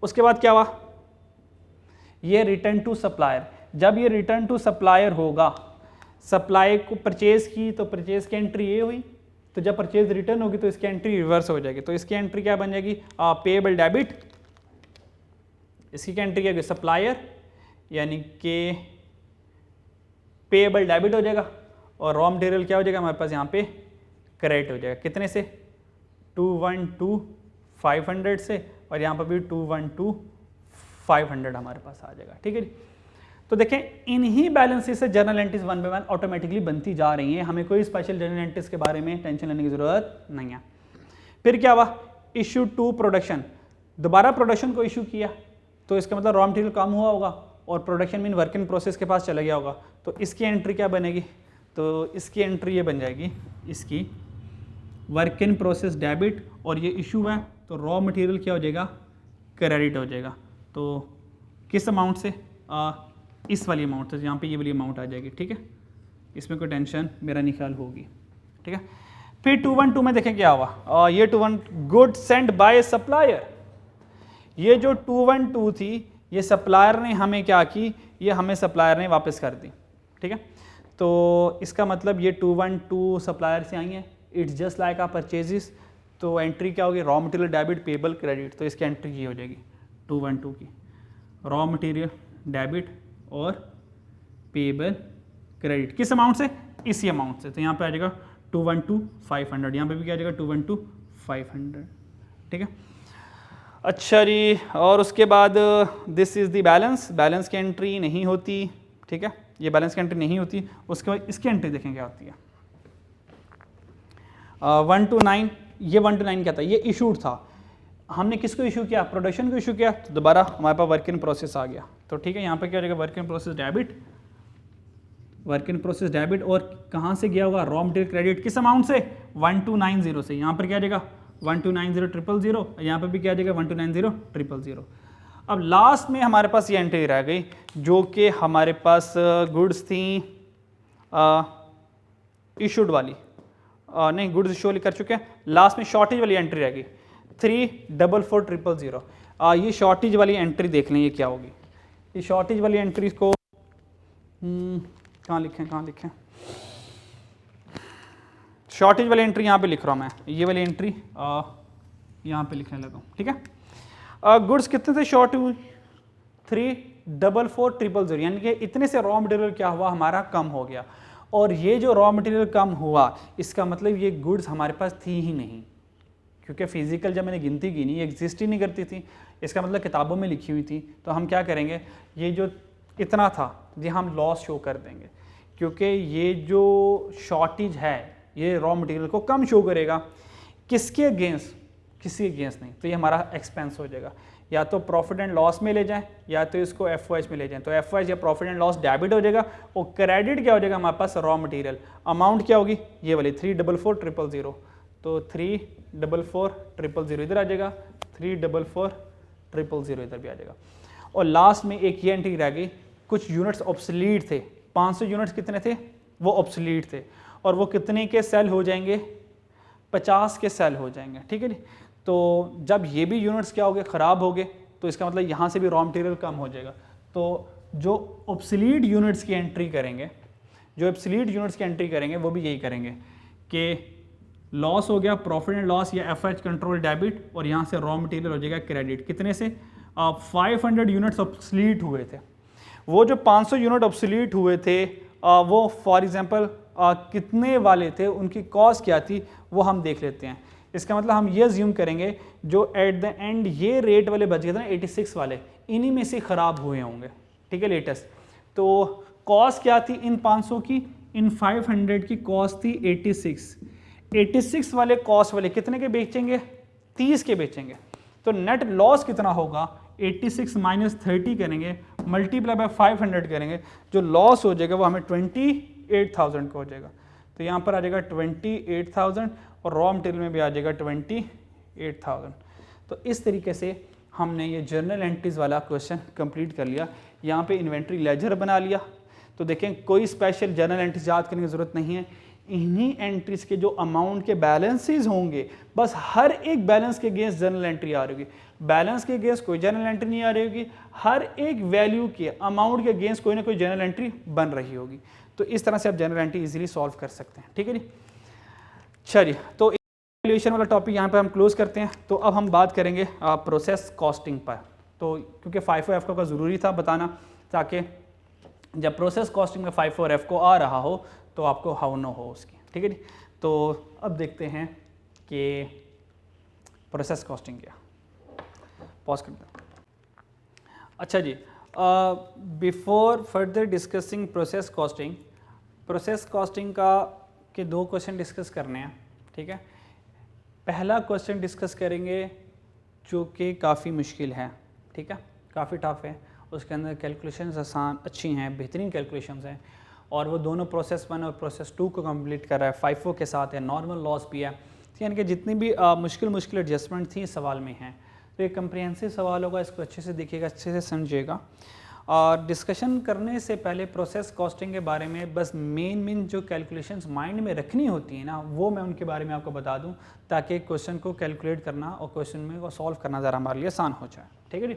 उसके बाद क्या हुआ, ये रिटर्न टू सप्लायर। जब ये रिटर्न टू सप्लायर होगा, सप्लाई को परचेज की तो परचेज की एंट्री ये हुई, तो जब परचेज रिटर्न होगी तो इसकी एंट्री रिवर्स हो जाएगी। तो इसकी एंट्री क्या बन जाएगी, पेएबल डेबिट, इसकी क्या एंट्री क्या होगी, सप्लायर, यानी कि पेएबल डेबिट हो जाएगा, और रॉ मटेरियल क्या हो जाएगा हमारे पास यहाँ पे क्रेडिट हो जाएगा। कितने से, 212,500 से, और यहाँ पर भी 212,500 हमारे पास आ जाएगा, ठीक है जी। तो देखें इन्हीं बैलेंसेस से जर्नल एंट्रीज 1 बाय 1 ऑटोमेटिकली बनती जा रही हैं, हमें कोई स्पेशल जर्नल एंट्रीज के बारे में टेंशन लेने की जरूरत नहीं है। फिर क्या हुआ, इशू टू प्रोडक्शन, दोबारा प्रोडक्शन को इशू किया, तो इसका मतलब रॉ मटेरियल कम हुआ होगा और production mean work in process के पास चला गया होगा, तो इसकी एंट्री क्या बनेगी, तो इसकी एंट्री ये बन जाएगी, इसकी वर्क इन प्रोसेस डेबिट, और ये इशू है तो रॉ मटेरियल क्या हो जाएगा, क्रेडिट हो जाएगा। तो किस अमाउंट से, इस वाली अमाउंट से, यहाँ पे ये वाली अमाउंट आ जाएगी, ठीक है, इसमें कोई टेंशन मेरा नहीं ख्याल होगी, ठीक है। फिर 212 में देखें क्या हुआ, ये 21 गुड सेंड बाय सप्लायर, ये जो 212 थी ये सप्लायर ने हमें क्या की, ये हमें सप्लायर ने वापस कर दी, ठीक है। तो इसका मतलब ये 212 सप्लायर से आई है, it's just like a purchases, तो एंट्री क्या होगी, raw material debit payable credit, तो इसकी एंट्री ये हो जाएगी 212 की, रॉ मटेरियल डेबिट और पेएबल क्रेडिट, किस अमाउंट से, इसी अमाउंट से। तो यहाँ पे आ जाएगा 212,500, यहाँ पे भी क्या आ जाएगा 212,500, ठीक है। अच्छा जी, और उसके बाद this is the balance, balance की एंट्री नहीं होती, ठीक है, ये बैलेंस की एंट्री नहीं होती। उसके बाद इसकी एंट्री देखें क्या होती है, 1 to 9, ये 1 to 9 क्या था, ये इशूड था, हमने किसको इशू किया, प्रोडक्शन को इशू किया, तो दोबारा हमारे पास वर्क इन प्रोसेस आ गया, तो ठीक है, यहाँ पे क्या हो जाएगा, work in process debit, work in process debit, और कहाँ से गया होगा, रॉ मटेरियल क्रेडिट, किस अमाउंट से, 1290 से, यहाँ पर क्या आ जाएगा 1290,000, यहाँ पर भी क्या आ जाएगा 1290,000। अब लास्ट में हमारे पास ये एंट्री रह गई जो कि हमारे पास गुड्स थी इशूड वाली, नहीं गुड्स इशू वाली कर चुके हैं, लास्ट में शॉर्टेज वाली एंट्री रह गई 344,000। ये शॉर्टेज वाली एंट्री देख लें, ये क्या होगी, ये शॉर्टेज वाली एंट्री को कहाँ लिखें, शॉर्टेज वाली एंट्री यहाँ पे लिख रहा हूँ मैं, ये वाली एंट्री यहाँ पे लिखने लगा हूँ, ठीक है। गुड्स कितने से शॉर्ट हुई, 344,000, यानी कि इतने से रॉ मटेरियल क्या हुआ, हमारा कम हो गया, और ये जो रॉ मटेरियल कम हुआ इसका मतलब ये गुड्स हमारे पास थी ही नहीं, क्योंकि फिजिकल जब मैंने गिनती की नहीं, एग्जिस्ट ही नहीं करती थी, इसका मतलब किताबों में लिखी हुई थी। तो हम क्या करेंगे, ये जो इतना था ये हम लॉस शो कर देंगे, क्योंकि ये जो शॉर्टेज है ये रॉ मटेरियल को कम शो करेगा, किसके अगेंस्ट, किसी अगेंस्ट नहीं, तो ये हमारा एक्सपेंस हो जाएगा, या तो प्रॉफिट एंड लॉस में ले जाएं या तो इसको FOH में ले जाएं। तो FOH या प्रॉफिट एंड लॉस डेबिट हो जाएगा, और क्रेडिट क्या हो जाएगा हमारे पास, रॉ मटेरियल, अमाउंट क्या होगी, ये वाली 344,000, तो 344,000 इधर आ जाएगा, 344,000 इधर भी आ जाएगा। और लास्ट में एक ये एंट्री रह गई, कुछ यूनिट्स ऑब्सलीट थे, 500 यूनिट्स कितने थे, वो ऑब्सलीट थे, और वो कितने के सेल हो जाएंगे, 50 के सेल हो जाएंगे, ठीक है जी। तो जब ये भी यूनिट्स क्या हो गए, ख़राब हो गए, तो इसका मतलब यहाँ से भी रॉ मटेरियल कम हो जाएगा। तो जो ऑब्सलीट यूनिट्स की एंट्री करेंगे, जो ऑब्सलीट यूनिट्स की एंट्री करेंगे वो भी यही करेंगे कि लॉस हो गया प्रॉफिट एंड लॉस या FH कंट्रोल डेबिट, और यहाँ से रॉ मटेरियल हो जाएगा क्रेडिट, कितने से 500 यूनिट्स ऑब्सलीट हुए थे, वो जो 500 यूनिट ऑब्सोलीट हुए थे वो फॉर एग्जांपल कितने वाले थे, उनकी कॉस्ट क्या थी, वो हम देख लेते हैं। इसका मतलब हम ये अज्यूम करेंगे जो एट द एंड ये रेट वाले बच गए थे ना 86 वाले, इन्हीं में से ख़राब हुए होंगे, ठीक है, लेटेस्ट। तो कॉस्ट क्या थी इन 500 की, इन 500 की कॉस्ट थी 86 वाले कॉस्ट वाले कितने के बेचेंगे, 30 के बेचेंगे। तो नेट लॉस कितना होगा, 86 माइनस 30 करेंगे, मल्टीप्लाई बाय 500 करेंगे, जो लॉस हो जाएगा वो हमें 28,000 का हो जाएगा। तो यहाँ पर आ जाएगा 28,000 और रॉ मटेरियल में भी आ जाएगा 28,000। तो इस तरीके से हमने ये जर्नल एंट्रीज वाला क्वेश्चन कंप्लीट कर लिया। यहाँ पे इन्वेंट्री लेजर बना लिया। तो देखें कोई स्पेशल जर्नल एंट्रीज याद करने की ज़रूरत नहीं है, इन्हीं एंट्रीज के जो अमाउंट के बैलेंसेस होंगे, बस हर एक बैलेंस के अगेंस्ट जर्नल एंट्री आ रही होगी, बैलेंस के अगेंस्ट कोई जर्नल एंट्री नहीं आ रही होगी, हर एक वैल्यू के अमाउंट के अगेंस्ट कोई ना कोई जर्नल एंट्री बन रही होगी। तो इस तरह से आप जर्नल एंट्री इजीली सॉल्व कर सकते हैं, ठीक है जी। चलिए, तो वैल्यूएशन वाला टॉपिक यहाँ पर हम क्लोज करते हैं। तो अब हम बात करेंगे प्रोसेस कॉस्टिंग पर। तो क्योंकि FIFO का ज़रूरी था बताना, ताकि जब प्रोसेस कॉस्टिंग में FIFO FCO आ रहा हो तो आपको हाउ नो हो उसकी, ठीक है जी। तो अब देखते हैं कि प्रोसेस कॉस्टिंग क्या, पॉज करते हैं। अच्छा जी, before further discussing process costing का के दो क्वेश्चन डिस्कस करने हैं, ठीक है। पहला क्वेश्चन डिस्कस करेंगे जो कि काफ़ी मुश्किल है, ठीक है, काफ़ी टफ है, उसके अंदर कैलकुलेशंस आसान अच्छी हैं, बेहतरीन कैलकुलेशंस हैं, और वो दोनों प्रोसेस 1 और प्रोसेस 2 को कंप्लीट कर रहा है, FIFO के साथ है, नॉर्मल लॉस भी है, यानी कि जितनी भी मुश्किल एडजस्टमेंट थी इस सवाल में हैं। तो ये कंप्रिहेंसिव सवाल होगा, इसको अच्छे से देखिएगा, अच्छे से समझिएगा। और डिस्कशन करने से पहले प्रोसेस कॉस्टिंग के बारे में बस मेन जो कैलकुलेशंस माइंड में रखनी होती है ना, वो मैं उनके बारे में आपको बता दूं, ताकि क्वेश्चन को कैलकुलेट करना और क्वेश्चन में को सॉल्व करना ज़रा हमारे लिए आसान हो जाए, ठीक है जी।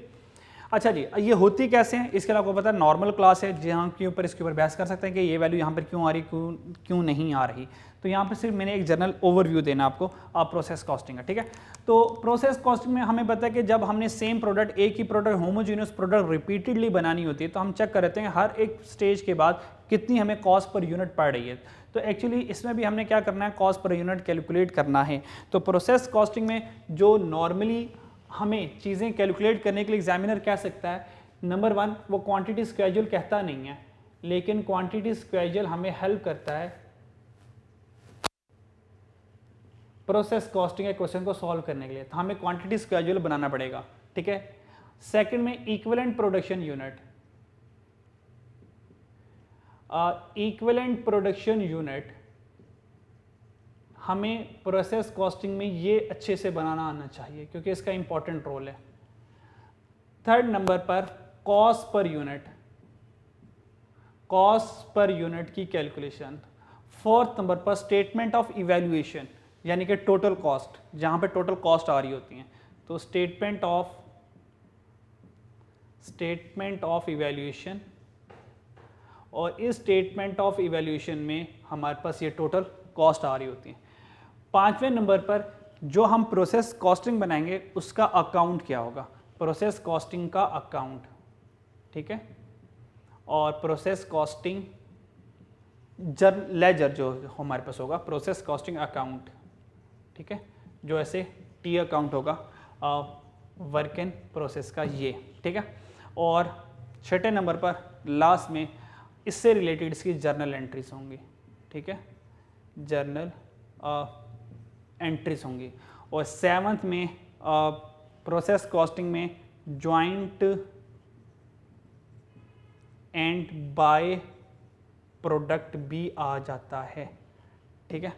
अच्छा जी, ये होती कैसे हैं इसके लिए आपको पता है, नॉर्मल क्लास है जहाँ के ऊपर इसके ऊपर बहस कर सकते हैं कि ये वैल्यू यहाँ पर क्यों आ रही, क्यों नहीं आ रही। तो यहाँ पर सिर्फ मैंने एक जनरल ओवरव्यू देना आपको प्रोसेस कॉस्टिंग का, ठीक है। तो प्रोसेस कॉस्टिंग में हमें पता है कि जब हमने सेम प्रोडक्ट, एक ही प्रोडक्ट, होमोजीनियस प्रोडक्ट रिपीटेडली बनानी होती है, तो हम चेक करते हैं हर एक स्टेज के बाद कितनी हमें कॉस्ट पर यूनिट पड़ रही है। तो एक्चुअली इसमें भी हमने क्या करना है, कॉस्ट पर यूनिट कैलकुलेट करना है। तो प्रोसेस कॉस्टिंग में जो नॉर्मली हमें चीज़ें कैलकुलेट करने के लिए एग्जामिनर कह सकता है, नंबर 1 वो क्वांटिटी स्केड्यूल कहता नहीं है, लेकिन क्वांटिटी स्केड्यूल हमें हेल्प करता है प्रोसेस कॉस्टिंग के क्वेश्चन को सॉल्व करने के लिए। तो हमें क्वांटिटी स्केड्यूल बनाना पड़ेगा, ठीक है। सेकंड में equivalent production unit, equivalent production unit हमें प्रोसेस कॉस्टिंग में ये अच्छे से बनाना आना चाहिए, क्योंकि इसका इंपॉर्टेंट रोल है। थर्ड नंबर पर कॉस्ट पर यूनिट की कैलकुलेशन। फोर्थ नंबर पर स्टेटमेंट ऑफ इवैल्यूएशन, यानी कि टोटल कॉस्ट, जहां पे टोटल कॉस्ट आ रही होती हैं। तो स्टेटमेंट ऑफ इवैल्यूएशन, और इस स्टेटमेंट ऑफ इवैल्यूएशन में हमारे पास ये टोटल कॉस्ट आ रही होती है। पांचवें नंबर पर जो हम प्रोसेस कॉस्टिंग बनाएंगे उसका अकाउंट क्या होगा, प्रोसेस कॉस्टिंग का अकाउंट, ठीक है। और प्रोसेस कॉस्टिंग लेजर जो हमारे पास होगा, प्रोसेस कॉस्टिंग अकाउंट, ठीक है, जो ऐसे टी अकाउंट होगा वर्क इन प्रोसेस का, ये ठीक है। और छठे नंबर पर लास्ट में इससे रिलेटेड इसकी जर्नल एंट्रीज होंगी, ठीक है, जर्नल एंट्रीज होंगी। और सेवंथ में प्रोसेस कॉस्टिंग में जॉइंट एंड बाय प्रोडक्ट भी आ जाता है, ठीक है,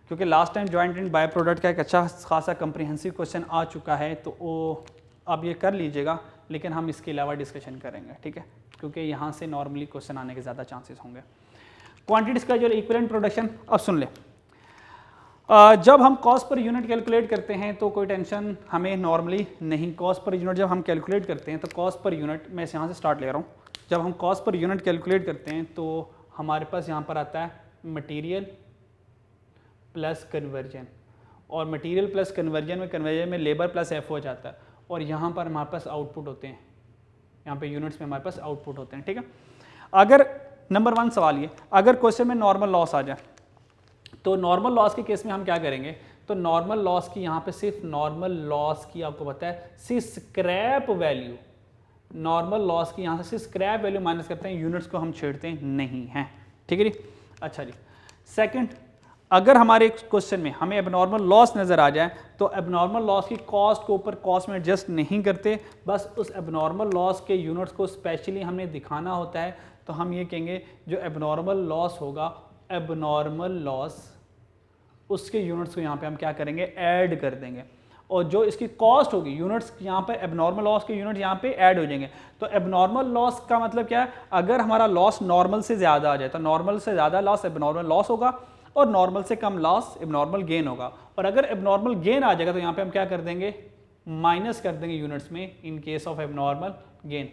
क्योंकि last time joint and by product का एक अच्छा खासा कंप्रिहेंसिव क्वेश्चन आ चुका है, तो वो अब ये कर लीजिएगा, लेकिन हम इसके अलावा डिस्कशन करेंगे, ठीक है, क्योंकि यहाँ से नॉर्मली क्वेश्चन आने के ज़्यादा चांसेस होंगे। क्वांटिटीज का जो इक्विवेलेंट प्रोडक्शन, अब सुन ले, जब हम कॉस्ट पर यूनिट कैलकुलेट करते हैं तो कोई टेंशन हमें नॉर्मली नहीं। कॉस्ट पर यूनिट जब हम कैलकुलेट करते हैं तो कॉस्ट पर यूनिट, मैं यहाँ से स्टार्ट ले रहा हूँ, जब हम कॉस्ट पर यूनिट कैलकुलेट करते हैं तो हमारे पास यहाँ पर आता है मटेरियल प्लस कन्वर्जन, और मटेरियल प्लस कन्वर्जन में लेबर प्लस एफ हो जाता है, और यहाँ पर हमारे पास आउटपुट होते हैं यहाँ पे यूनिट्स में हमारे पास आउटपुट होते हैं, ठीक है। अगर नंबर 1 सवाल ये, अगर क्वेश्चन में नॉर्मल लॉस आ जाए तो नॉर्मल लॉस के केस में हम क्या करेंगे, तो नॉर्मल लॉस की यहाँ पे सिर्फ नॉर्मल लॉस की आपको पता है सिर्फ स्क्रैप वैल्यू, नॉर्मल लॉस की यहाँ से सिर्फ स्क्रैप वैल्यू माइनस करते हैं, यूनिट्स को हम छेड़ते नहीं हैं, ठीक है जी। अच्छा जी, सेकंड, अगर हमारे क्वेश्चन में हमें एबनॉर्मल लॉस नज़र आ जाए तो एबनॉर्मल लॉस की कॉस्ट को ऊपर कॉस्ट में एडजस्ट नहीं करते, बस उस एबनॉर्मल लॉस के यूनिट्स को स्पेशली हमने दिखाना होता है। तो हम ये कहेंगे जो एबनॉर्मल लॉस होगा, एबनॉर्मल लॉस, उसके यूनिट्स को यहाँ पे हम क्या करेंगे, ऐड कर देंगे, और जो इसकी कॉस्ट होगी यूनिट्स यहाँ पे एबनॉर्मल लॉस के यूनिट यहाँ पे ऐड हो जाएंगे। तो एबनॉर्मल लॉस का मतलब क्या है, अगर हमारा लॉस नॉर्मल से ज़्यादा आ जाए तो नॉर्मल से ज़्यादा लॉस एबनॉर्मल लॉस होगा और नॉर्मल से कम लॉस एबनॉर्मल गेन होगा। और अगर एबनॉर्मल गेन आ जाएगा तो यहाँ पे हम क्या कर देंगे, माइनस कर देंगे यूनिट्स में in case of abnormal gain.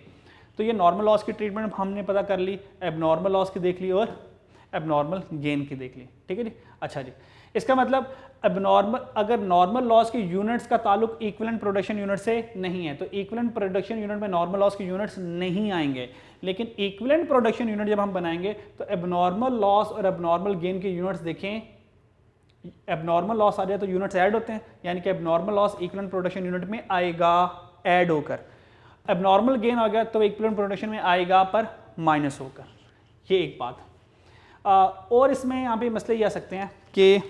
तो ये नॉर्मल लॉस की ट्रीटमेंट हमने पता कर ली, एबनॉर्मल लॉस की देख ली और एबनॉर्मल गेन की देख ली, ठीक है जी। अच्छा जी, इसका मतलब एबनॉर्मल, अगर नॉर्मल लॉस के यूनिट्स का ताल्लुक इक्विवेलेंट प्रोडक्शन यूनिट से नहीं है तो इक्विवेलेंट प्रोडक्शन यूनिट में नॉर्मल लॉस के यूनिट्स नहीं आएंगे, लेकिन इक्विवेलेंट प्रोडक्शन यूनिट जब हम बनाएंगे तो एबनॉर्मल लॉस और एबनॉर्मल गेन के यूनिट्स देखें, एबनॉर्मल लॉस आ जाए तो यूनिट्स ऐड होते हैं, यानी कि abnormal loss equivalent production unit में आएगा ऐड होकर, एबनॉर्मल गेन आ गया तो इक्विवेलेंट प्रोडक्शन में आएगा पर माइनस होकर, ये एक बात। और इसमें यहाँ पे मसले ये आ सकते हैं कि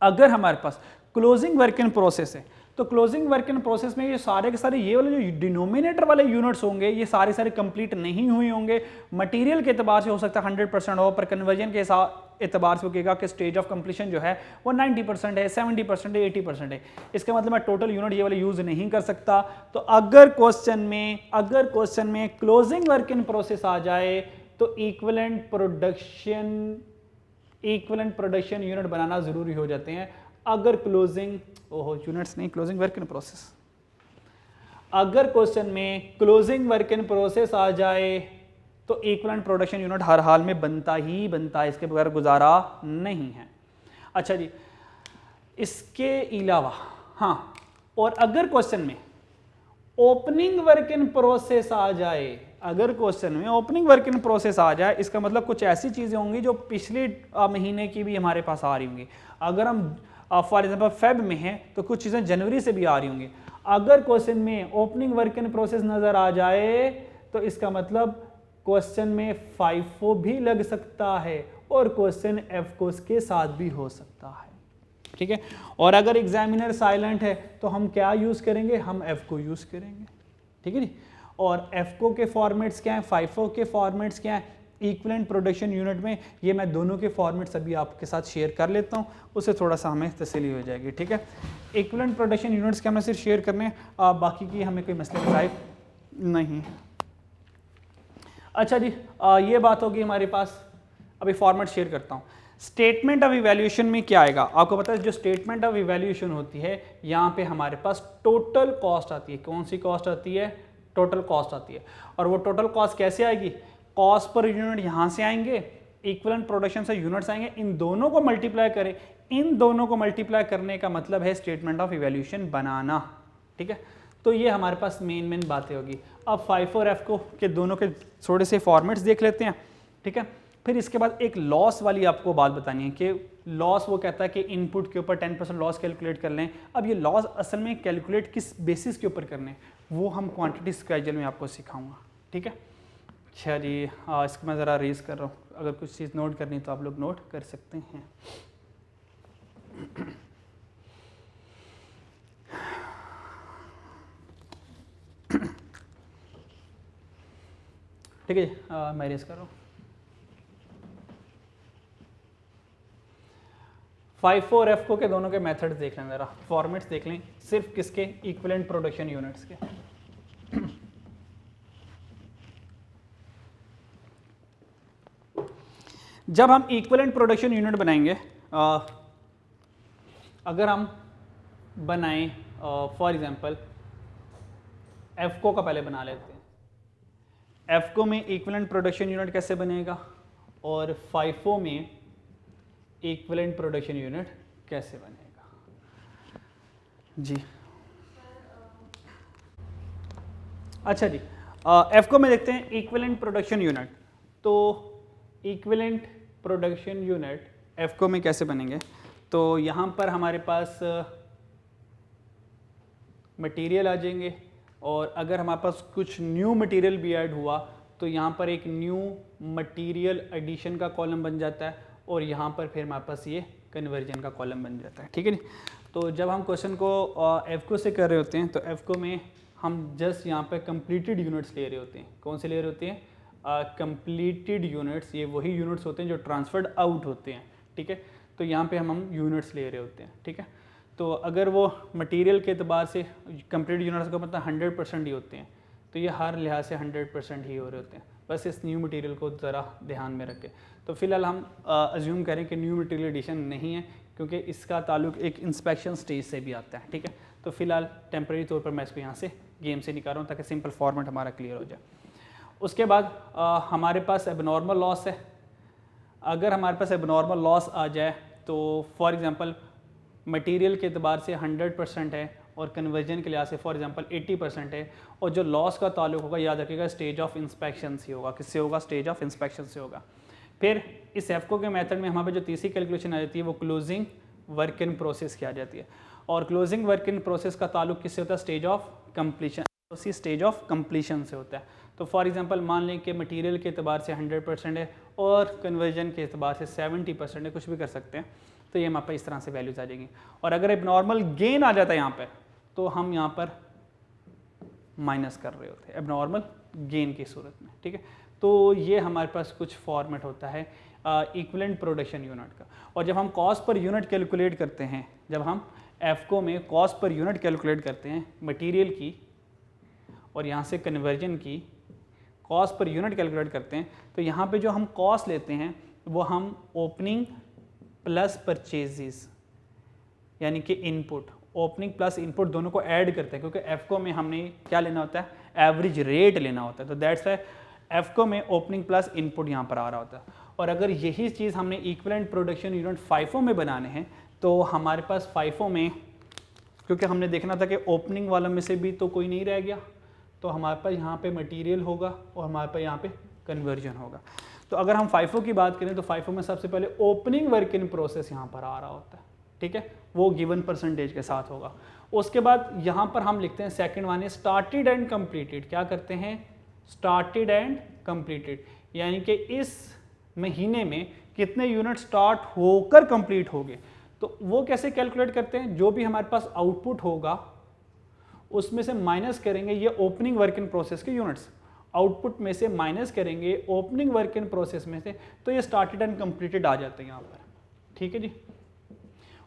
अगर हमारे पास क्लोजिंग वर्क इन प्रोसेस है तो क्लोजिंग वर्क इन प्रोसेस में ये सारे के सारे ये वाले जो डिनोमिनेटर वाले यूनिट्स होंगे ये सारे सारे कंप्लीट नहीं हुए होंगे। मटेरियल के एतबार से हो सकता है 100% हो, पर कन्वर्जन के एतबार से होगा कि स्टेज ऑफ कंप्लीशन जो है वो 90% है, 70% है, 80% है। इसका मतलब मैं टोटल यूनिट ये वाले यूज नहीं कर सकता। तो अगर क्वेश्चन में क्लोजिंग वर्क इन प्रोसेस आ जाए तो इक्विवेलेंट प्रोडक्शन यूनिट बनाना जरूरी हो जाते हैं। अगर क्लोजिंग वर्क इन प्रोसेस, अगर क्वेश्चन में क्लोजिंग वर्क इन प्रोसेस आ जाए तो इक्विवेलेंट प्रोडक्शन यूनिट हर हाल में बनता ही बनता है, इसके बगैर गुजारा नहीं है। अच्छा जी, इसके अलावा हाँ, और अगर क्वेश्चन में ओपनिंग वर्क इन प्रोसेस आ जाए, अगर क्वेश्चन में ओपनिंग वर्क इन प्रोसेस आ जाए इसका मतलब कुछ ऐसी चीजें होंगी जो पिछले महीने की भी हमारे पास आ रही होंगी। अगर हम फॉर एग्जांपल फेब में हैं तो कुछ चीजें जनवरी से भी आ रही होंगी। अगर क्वेश्चन में ओपनिंग वर्क इन प्रोसेस नजर आ जाए तो इसका मतलब क्वेश्चन में FIFO भी लग सकता है और क्वेश्चन FCO के साथ भी हो सकता है, ठीक है। और अगर एग्जामिनर साइलेंट है तो हम क्या यूज करेंगे, हम FCO यूज करेंगे, ठीक है जी। और FCO के फॉर्मेट्स क्या हैं, FIFO के फॉर्मेट्स क्या हैं, इक्विवेलेंट प्रोडक्शन यूनिट में, ये मैं दोनों के फॉर्मेट्स अभी आपके साथ शेयर कर लेता हूँ, उससे थोड़ा सा हमें तसल्ली हो जाएगी, ठीक है। इक्विवेलेंट प्रोडक्शन यूनिट्स के हमने सिर्फ शेयर करने, बाकी की हमें कोई मसले मसाइल नहीं। अच्छा जी, ये बात होगी हमारे पास। अभी फॉर्मेट शेयर करता हूँ। स्टेटमेंट ऑफ इवैल्यूएशन में क्या आएगा, आपको पता है जो स्टेटमेंट ऑफ इवैल्यूएशन होती है यहाँ पे हमारे पास टोटल कॉस्ट आती है। कौन सी कॉस्ट आती है, टोटल कॉस्ट आती है। और वो टोटल कॉस्ट कैसे आएगी, कॉस्ट पर यूनिट यहाँ से आएंगे, इक्विवेलेंट प्रोडक्शन से यूनिट्स आएंगे, इन दोनों को मल्टीप्लाई करें, इन दोनों को मल्टीप्लाई करने का मतलब है स्टेटमेंट ऑफ इवैल्यूएशन बनाना, ठीक है। तो ये हमारे पास मेन बातें होगी। अब FIFO और FCO के दोनों के थोड़े से फॉर्मेट्स देख लेते हैं, ठीक है। फिर इसके बाद एक लॉस वाली आपको बात बतानी है कि लॉस वो कहता है कि इनपुट के ऊपर 10% लॉस कैलकुलेट कर लें। अब ये लॉस असल में कैलकुलेट किस बेसिस के ऊपर करने, वो हम क्वांटिटी स्केड्यूल में आपको सिखाऊंगा, ठीक है। अच्छा जी, इसको मैं ज़रा रेज कर रहा हूँ, अगर कुछ चीज़ नोट करनी तो आप लोग नोट कर सकते हैं। ठीक है, मैं रेज कर रहा हूँ। FIFO और FCO के दोनों के मेथड्स देख लें, ज़रा फॉर्मेट्स देख लें, सिर्फ किसके, इक्विवेलेंट प्रोडक्शन यूनिट्स के। जब हम इक्विवेलेंट प्रोडक्शन यूनिट बनाएंगे, अगर हम बनाएं फॉर एग्जांपल FCO का पहले बना लेते हैं। FCO में इक्विवेलेंट प्रोडक्शन यूनिट कैसे बनेगा और FIFO में इक्विवेलेंट प्रोडक्शन यूनिट कैसे बनेगा जी। अच्छा जी, एफको में देखते हैं इक्विवेलेंट प्रोडक्शन यूनिट। तो इक्विवेलेंट प्रोडक्शन यूनिट एफको में कैसे बनेंगे? तो यहाँ पर हमारे पास मटेरियल आ जाएंगे, और अगर हमारे पास कुछ न्यू मटेरियल भी ऐड हुआ तो यहाँ पर एक न्यू मटेरियल एडिशन का कॉलम बन जाता है, और यहाँ पर फिर हमारे पास ये कन्वर्जन का कॉलम बन जाता है। ठीक है जी। तो जब हम क्वेश्चन को एफको से कर रहे होते हैं तो एफको में हम जस्ट यहाँ पे कंप्लीटेड यूनिट्स ले रहे होते हैं। कौन से ले रहे होते हैं? Completed units. ये वही यूनिट्स होते हैं जो ट्रांसफर्ड आउट होते हैं। ठीक है, तो यहाँ पे हम यूनिट्स ले रहे होते हैं। ठीक है, तो अगर वो मटेरियल के अतबार से कंप्लीट यूनिट्स का मतलब 100% ही होते हैं, तो ये हर लिहाज से 100% ही हो रहे होते हैं। बस इस न्यू मटेरियल को ज़रा ध्यान में रखें। तो फिलहाल हम अज्यूम करें कि न्यू मटेरियल एडिशन नहीं है, क्योंकि इसका ताल्लुक एक इंस्पेक्शन स्टेज से भी आता है। ठीक है, तो फिलहाल टेम्प्रेरी तौर पर मैं इसको यहाँ से गेम से निकाल रहा हूँ ताकि सिंपल फॉर्मेट हमारा क्लियर हो जाए। उसके बाद हमारे पास एबनॉर्मल लॉस है। अगर हमारे पास एबनॉर्मल लॉस आ जाए तो फॉर एग्जांपल मटेरियल के अतबार से 100% है और कन्वर्जन के लिहाज से फॉर एग्जांपल 80% है, और जो लॉस का ताल्लुक होगा याद रखिएगा स्टेज ऑफ इंस्पेक्शन से होगा। किससे होगा? स्टेज ऑफ इंस्पेक्शन से होगा। फिर इस एफको के मेथड में हमारे जो तीसरी कैलकुलेशन आ जाती है वो क्लोजिंग वर्क इन प्रोसेस की आ जाती है, और क्लोजिंग वर्क इन प्रोसेस का ताल्लुक किससे होता है? स्टेज ऑफ कंप्लीशन, उसी स्टेज ऑफ कंप्लीशन से होता है। तो फॉर एग्जांपल मान लें कि मटेरियल के अतबार से 100% है और कन्वर्जन के अतबार से 70% है, कुछ भी कर सकते हैं, तो ये हमारे पास इस तरह से वैल्यूज आ जाएंगी। और अगर एक नॉर्मल गेन आ जाता है यहाँ पे, तो हम यहाँ पर माइनस कर रहे होते हैं एबनॉर्मल गेन की सूरत में। ठीक है, तो ये हमारे पास कुछ फॉर्मेट होता है इक्विवेलेंट प्रोडक्शन यूनिट का। और जब हम कॉस्ट पर यूनिट कैलकुलेट करते हैं, जब हम एफको में कॉस्ट पर यूनिट कैलकुलेट करते हैं मटेरियल की और यहाँ से कन्वर्जन की कॉस्ट पर यूनिट कैलकुलेट करते हैं, तो यहाँ पे जो हम कॉस्ट लेते हैं वो हम ओपनिंग प्लस परचेजेस यानी कि इनपुट, ओपनिंग प्लस इनपुट दोनों को ऐड करते हैं, क्योंकि एफको में हमने क्या लेना होता है? एवरेज रेट लेना होता है। तो दैट्स वाई एफको में ओपनिंग प्लस इनपुट यहाँ पर आ रहा होता है। और अगर यही चीज़ हमने इक्विवेलेंट प्रोडक्शन यूनिट फाइफो में बनाने हैं, तो हमारे पास फाइफो में, क्योंकि हमने देखना था कि ओपनिंग वाला में से भी तो कोई नहीं रह गया, तो हमारे पास यहाँ पे मटेरियल होगा और हमारे पास यहाँ पे कन्वर्जन होगा। तो अगर हम फाइफो की बात करें तो फाइफो में सबसे पहले ओपनिंग वर्क इन प्रोसेस यहाँ पर आ रहा होता है। ठीक है, वो गिवन परसेंटेज के साथ होगा। उसके बाद यहाँ पर हम लिखते हैं सेकंड वन है स्टार्टेड एंड कंप्लीटेड। क्या करते हैं? स्टार्टेड एंड कंप्लीटेड, यानी कि इस महीने में कितने यूनिट स्टार्ट होकर कंप्लीट हो गए। तो वो कैसे कैलकुलेट करते हैं? जो भी हमारे पास आउटपुट होगा उसमें से माइनस करेंगे ये ओपनिंग वर्क इन प्रोसेस के यूनिट्स, आउटपुट में से माइनस करेंगे ओपनिंग वर्क इन प्रोसेस में से, तो ये स्टार्टेड एंड कंप्लीटेड आ जाते हैं यहाँ पर। ठीक है जी।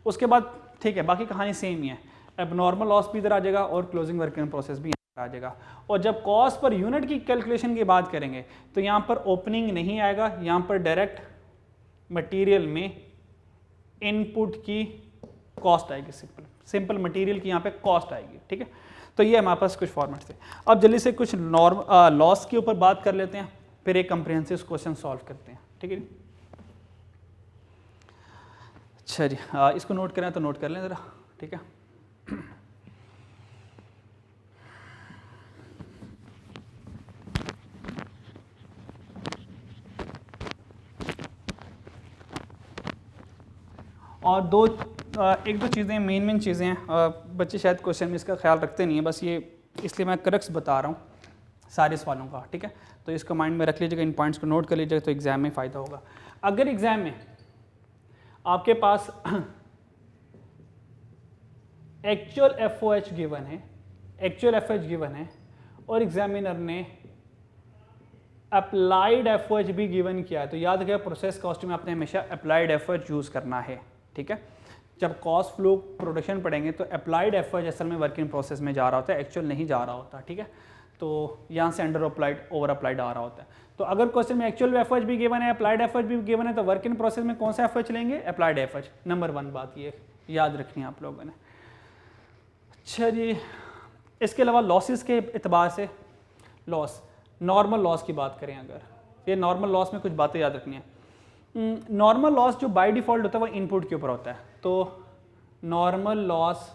उसके बाद ठीक है, बाकी कहानी सेम ही है, एबनॉर्मल लॉस भी इधर आ जाएगा और क्लोजिंग वर्क इन प्रोसेस भी आ जाएगा। और जब कॉस्ट पर यूनिट की कैलकुलेशन की बात करेंगे तो यहाँ पर ओपनिंग नहीं आएगा, यहाँ पर डायरेक्ट मटेरियल में इनपुट की कॉस्ट आएगी, सिंपल मटेरियल की यहाँ पे कॉस्ट आएगी। ठीक है, तो ये हमारे पास कुछ फॉर्मेट थे। अब जल्दी से कुछ लॉस के ऊपर बात कर लेते हैं, फिर एक कंप्रिहेंसिव क्वेश्चन सॉल्व करते हैं। ठीक है, अच्छा जी, इसको नोट करें तो नोट कर लें ज़रा। ठीक है, और एक दो चीज़ें मेन चीज़ें हैं, बच्चे शायद क्वेश्चन में इसका ख्याल रखते नहीं है, बस ये इसलिए मैं करक्स बता रहा हूँ सारे सवालों का। ठीक है, तो इसको माइंड में रख लीजिएगा, इन पॉइंट्स को नोट कर लीजिएगा, तो एग्जाम में फ़ायदा होगा। अगर एग्जाम में आपके पास एक्चुअल FOH गिवन है, एक्चुअल FOH गिवन है और एग्जामिनर ने अप्लाइड FOH भी गिवन किया है, तो याद रखिएगा प्रोसेस कॉस्ट में आपने हमेशा अप्लाइड FOH यूज़ करना है। ठीक है, जब कॉस्ट फ्लो प्रोडक्शन पढ़ेंगे तो अप्लाइड FOH असल में वर्किंग प्रोसेस में जा रहा होता है, एक्चुअल नहीं जा रहा होता। ठीक है, तो यहाँ से अंडर अप्लाइड ओवर अप्लाइड आ रहा होता है। तो अगर क्वेश्चन में एक्चुअल FOH भी गिवन है, अप्लाइड FOH भी गिवन है, तो वर्क इन प्रोसेस में कौन सा FOH लेंगे? Applied FOH। नंबर 1 बात ये याद रखनी है आप लोगों ने। अच्छा जी, इसके अलावा लॉसेस के एतबार से लॉस, नॉर्मल लॉस की बात करें अगर, ये नॉर्मल लॉस में कुछ बातें याद रखनी है। नॉर्मल लॉस जो बाय डिफ़ॉल्ट होता है वो इनपुट के ऊपर होता है, तो नॉर्मल लॉस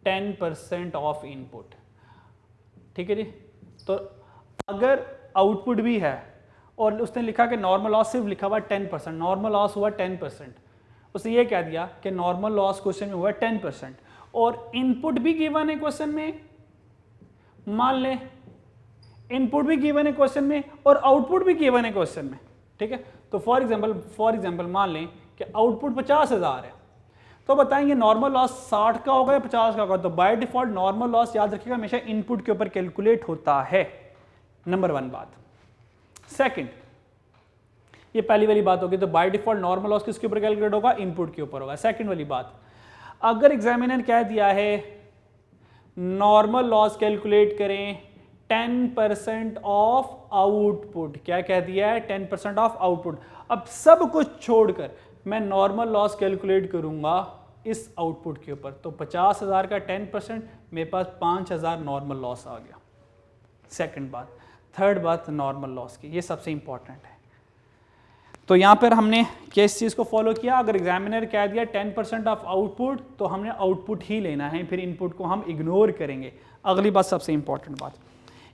10% ऑफ इनपुट। ठीक है जी, तो अगर आउटपुट भी है और उसने लिखा कि नॉर्मल लॉस सिर्फ लिखा हुआ 10%, नॉर्मल लॉस हुआ 10%, उसने ये कह दिया कि नॉर्मल लॉस क्वेश्चन में हुआ 10% और इनपुट भी गिवन है क्वेश्चन में, मान लें इनपुट भी गिवन है क्वेश्चन में और आउटपुट भी गिवन है क्वेश्चन में, ठीक है। तो फॉर एग्जांपल मान लें कि आउटपुट 50,000 है, तो बताएंगे नॉर्मल लॉस 60 का होगा या 50 का होगा। तो बाय डिफॉल्ट नॉर्मल लॉस याद रखिएगा हमेशा इनपुट के ऊपर कैलकुलेट होता है, नंबर 1 बात। सेकंड, ये पहली वाली बात होगी, तो बाय डिफॉल्ट नॉर्मल लॉस किसके ऊपर कैलकुलेट होगा, इनपुट के ऊपर होगा। सेकंड वाली बात, अगर एग्जामिनर कह दिया है नॉर्मल लॉस कैलकुलेट करें 10% ऑफ आउटपुट, क्या कह दिया है 10% ऑफ आउटपुट, अब सब कुछ छोड़कर मैं नॉर्मल लॉस कैलकुलेट करूंगा इस आउटपुट के ऊपर, तो 50,000 का 10% मेरे पास 5,000 नॉर्मल लॉस आ गया। सेकंड बात। थर्ड बात नॉर्मल लॉस की, ये सबसे इंपॉर्टेंट है। तो यहां पर हमने किस चीज को फॉलो किया, अगर एग्जामिनर कह दिया 10% ऑफ आउटपुट तो हमने आउटपुट ही लेना है, फिर इनपुट को हम इग्नोर करेंगे। अगली बात सबसे इंपॉर्टेंट बात,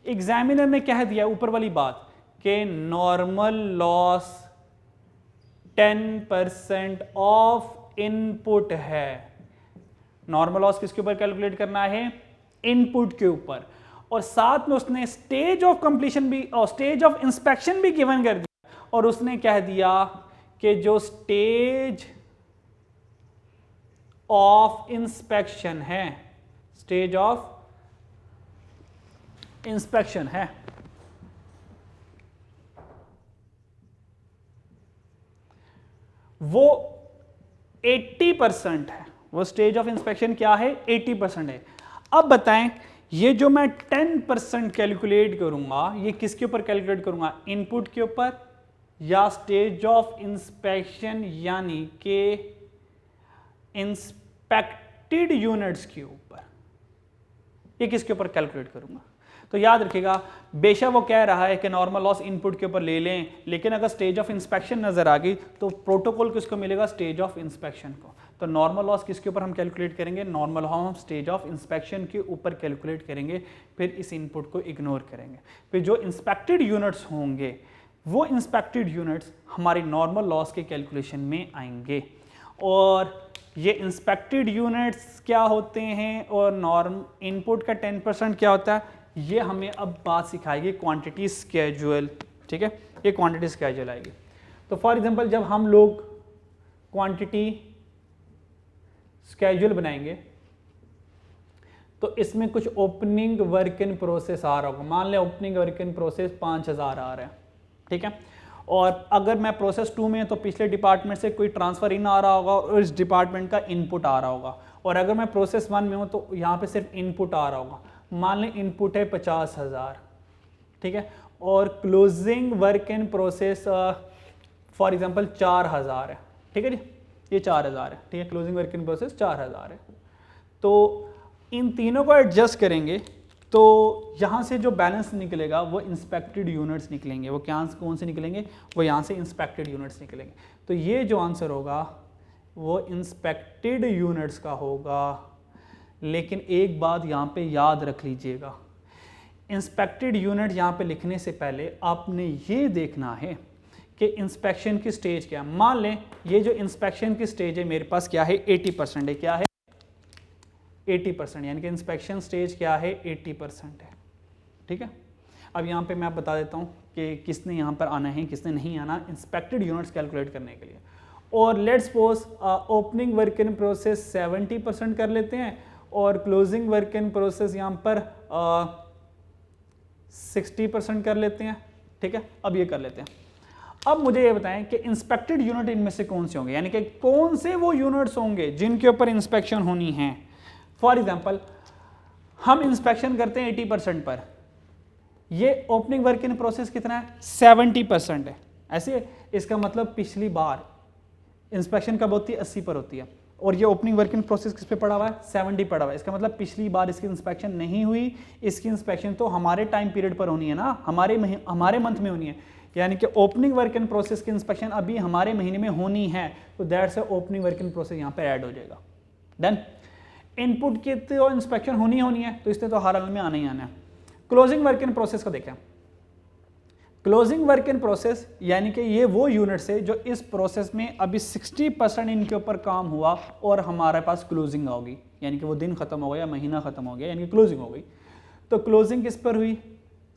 एग्जामिनर ने कह दिया ऊपर वाली बात कि नॉर्मल लॉस 10% ऑफ इनपुट है। नॉर्मल लॉस किसके ऊपर कैलकुलेट करना है, इनपुट के ऊपर, और साथ में उसने स्टेज ऑफ कंप्लीशन भी और स्टेज ऑफ इंस्पेक्शन भी गिवन कर दिया, और उसने कह दिया कि जो स्टेज ऑफ इंस्पेक्शन है, स्टेज ऑफ इंस्पेक्शन है वो 80% है, वो स्टेज ऑफ इंस्पेक्शन क्या है 80% है। अब बताएं ये जो मैं 10% कैलकुलेट करूंगा ये किसके ऊपर कैलकुलेट करूंगा, इनपुट के ऊपर या स्टेज ऑफ इंस्पेक्शन यानी कि इंस्पेक्टेड यूनिट्स के ऊपर, ये किसके ऊपर कैलकुलेट करूंगा। तो याद रखिएगा बेशक वो कह रहा है कि नॉर्मल लॉस इनपुट के ऊपर ले लें, लेकिन अगर स्टेज ऑफ इंस्पेक्शन नजर आ गई तो प्रोटोकॉल किसको मिलेगा, स्टेज ऑफ इंस्पेक्शन को। तो नॉर्मल लॉस किसके ऊपर हम कैलकुलेट करेंगे, नॉर्मल हम स्टेज ऑफ इंस्पेक्शन के ऊपर कैलकुलेट करेंगे, फिर इस इनपुट को इग्नोर करेंगे। फिर जो इंस्पेक्टेड यूनिट्स होंगे वो इंस्पेक्टेड यूनिट्स हमारी नॉर्मल लॉस के कैलकुलेशन में आएंगे। और ये इंस्पेक्टेड यूनिट्स क्या होते हैं और नॉर्म इनपुट का 10% क्या होता है, ये हमें अब बात सिखाएगी क्वांटिटी स्केड्यूल, ठीक है, ये क्वांटिटी स्केड्यूल आएगी। तो फॉर एग्जांपल जब हम लोग क्वांटिटी स्केड्यूल बनाएंगे तो इसमें कुछ ओपनिंग वर्क इन प्रोसेस आ रहा होगा, मान लें ओपनिंग वर्क इन प्रोसेस 5,000 आ रहा है, ठीक है। और अगर मैं प्रोसेस 2 में तो पिछले डिपार्टमेंट से कोई ट्रांसफर इन आ रहा होगा और इस डिपार्टमेंट का इनपुट आ रहा होगा, और अगर मैं प्रोसेस 1 में हूँ तो यहाँ पे सिर्फ इनपुट आ रहा होगा। मान लें इनपुट है 50,000, ठीक है, और closing work in process for example 4,000 है, ठीक है जी, ये 4,000 है, ठीक है, क्लोजिंग वर्क इन प्रोसेस 4,000 है। तो इन तीनों को एडजस्ट करेंगे तो यहाँ से जो बैलेंस निकलेगा वो इंस्पेक्टेड यूनिट्स निकलेंगे। वो क्या कौन से निकलेंगे, वो यहाँ से इंस्पेक्टेड यूनिट्स निकलेंगे। तो ये जो आंसर होगा वो इंस्पेक्टेड यूनिट्स का होगा। लेकिन एक बात यहाँ पे याद रख लीजिएगा, इंस्पेक्टेड यूनिट यहाँ पे लिखने से पहले आपने ये देखना है कि इंस्पेक्शन की स्टेज क्या है। मान लें ये जो इंस्पेक्शन की स्टेज है मेरे पास क्या है 80% है, क्या है 80%, यानी कि इंस्पेक्शन स्टेज क्या है 80% है, ठीक है। अब यहाँ पे मैं आप बता देता हूँ कि किसने यहाँ पर आना है किसने नहीं आना इंस्पेक्टेड यूनिट्स कैलकुलेट करने के लिए। और let's suppose opening work in process 70% कर लेते हैं और क्लोजिंग वर्क इन प्रोसेस यहाँ पर 60% कर लेते हैं, ठीक है। अब ये कर लेते हैं। अब मुझे ये बताएं कि इंस्पेक्टेड यूनिट इनमें से कौन से होंगे, यानी कि कौन से वो यूनिट्स होंगे जिनके ऊपर इंस्पेक्शन होनी है। फॉर एग्जांपल हम इंस्पेक्शन करते हैं 80% पर, ये ओपनिंग वर्क इन प्रोसेस कितना है 70% है, ऐसे इसका मतलब पिछली बार इंस्पेक्शन कब होती है 80 पर होती है, और ये ओपनिंग वर्क इन प्रोसेस किस पे पड़ा हुआ है 70 पड़ा हुआ है। इसका मतलब पिछली बार इसकी इंस्पेक्शन नहीं हुई, इसकी इंस्पेक्शन तो हमारे टाइम पीरियड पर होनी है ना, हमारे मंथ में होनी है, यानी कि ओपनिंग वर्क इन प्रोसेस की इंस्पेक्शन अभी हमारे महीने में होनी है, तो that's opening work in process यहाँ पे ऐड हो जाएगा। डन। इनपुट की तो इंस्पेक्शन होनी है, तो इसने तो हर हाल में आना ही आना है। क्लोजिंग वर्क इन प्रोसेस को देखें। क्लोजिंग वर्क इन प्रोसेस यानी कि ये वो यूनिट्स है जो इस प्रोसेस में अभी 60% इनके ऊपर काम हुआ और हमारे पास क्लोजिंग होगी, यानी कि वो दिन खत्म हो गया या महीना खत्म हो गया, यानी कि क्लोजिंग हो गई। तो क्लोजिंग किस पर हुई?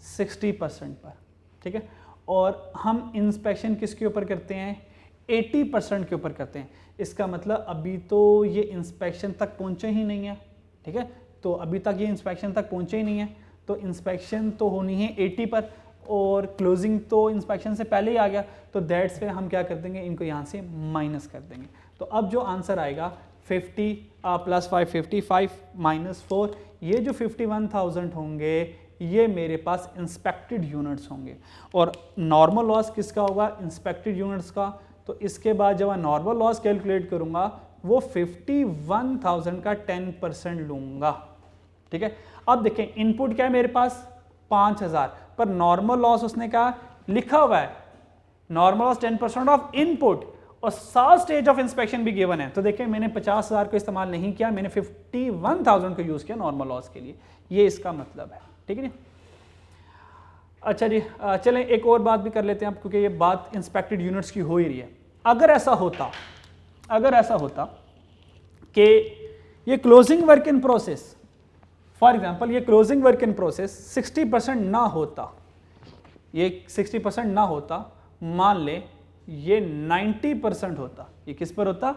60% पर, ठीक है। और हम इंस्पेक्शन किसके ऊपर करते हैं? 80% के ऊपर करते हैं। इसका मतलब अभी तो ये इंस्पेक्शन तक पहुंचे ही नहीं है, ठीक है। तो अभी तक ये इंस्पेक्शन तक पहुंचे ही नहीं है, तो इंस्पेक्शन तो होनी है 80 पर और क्लोजिंग तो इंस्पेक्शन से पहले ही आ गया, तो दैट्स पे हम क्या कर देंगे, इनको यहाँ से माइनस कर देंगे। तो अब जो आंसर आएगा 50 + 5 55 - 4, ये जो 51,000 होंगे ये मेरे पास इंस्पेक्टेड यूनिट्स होंगे। और नॉर्मल लॉस किसका होगा? इंस्पेक्टेड यूनिट्स का। तो इसके बाद जब मैं नॉर्मल लॉस कैलकुलेट करूंगा वो 51,000 का 10% लूंगा, ठीक है। अब देखें इनपुट क्या है मेरे पास? 5,000, पर नॉर्मल लॉस उसने क्या लिखा हुआ है? नॉर्मल लॉस 10% ऑफ इनपुट और 7 स्टेज ऑफ इंस्पेक्शन भी गिवन है। तो देखें मैंने 50,000 को इस्तेमाल नहीं किया, मैंने 51,000 को यूज किया नॉर्मल लॉस के लिए, ये इसका मतलब है, ठीक है जी। अच्छा जी, चलें एक और बात भी कर लेते हैं आप, क्योंकि ये बात इंस्पेक्टेड यूनिट्स की हो ही रही है। अगर ऐसा होता कि ये closing work in process, for example ये क्लोजिंग वर्क इन प्रोसेस 60% ना होता, ये 60% ना होता, मान ले ये 90% होता, ये किस पर होता?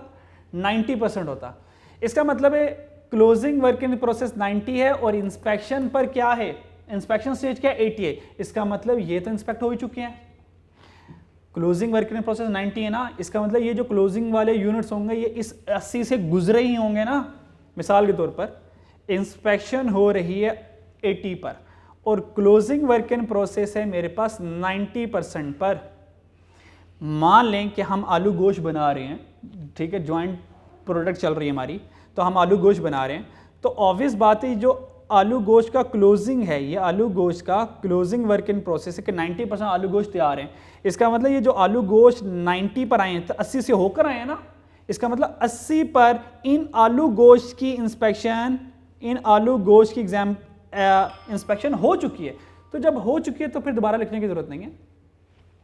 90% होता। इसका मतलब है क्लोजिंग वर्क इन प्रोसेस 90 है और इंस्पेक्शन पर क्या है? इंस्पेक्शन स्टेज क्या? 80 है। इसका मतलब ये तो इंस्पेक्ट हो ही चुके हैं। क्लोजिंग वर्क इन प्रोसेस 90 है ना, इसका मतलब ये जो क्लोजिंग वाले यूनिट्स होंगे ये इस 80 से गुजरे ही होंगे ना। मिसाल के तौर पर इंस्पेक्शन हो रही है 80 पर और क्लोजिंग वर्क इन प्रोसेस है मेरे पास 90% पर। मान लें कि हम आलू गोश्त बना रहे हैं, ठीक है, जॉइंट प्रोडक्ट चल रही है हमारी, तो हम आलू गोश्त बना रहे हैं, तो ऑब्वियस बात है जो आलू गोश्त का क्लोजिंग है, ये आलू गोश्त का क्लोजिंग वर्क इन प्रोसेस है कि 90% आलू गोश्त तैयार है। इसका मतलब ये जो आलू गोश्त 90 पर आए हैं तो 80 से होकर आए हैं ना। इसका मतलब 80 पर इन आलू गोश्त की इंस्पेक्शन, इन आलू गोश्त की इंस्पेक्शन हो चुकी है। तो जब हो चुकी है तो फिर दोबारा लिखने की जरूरत नहीं है,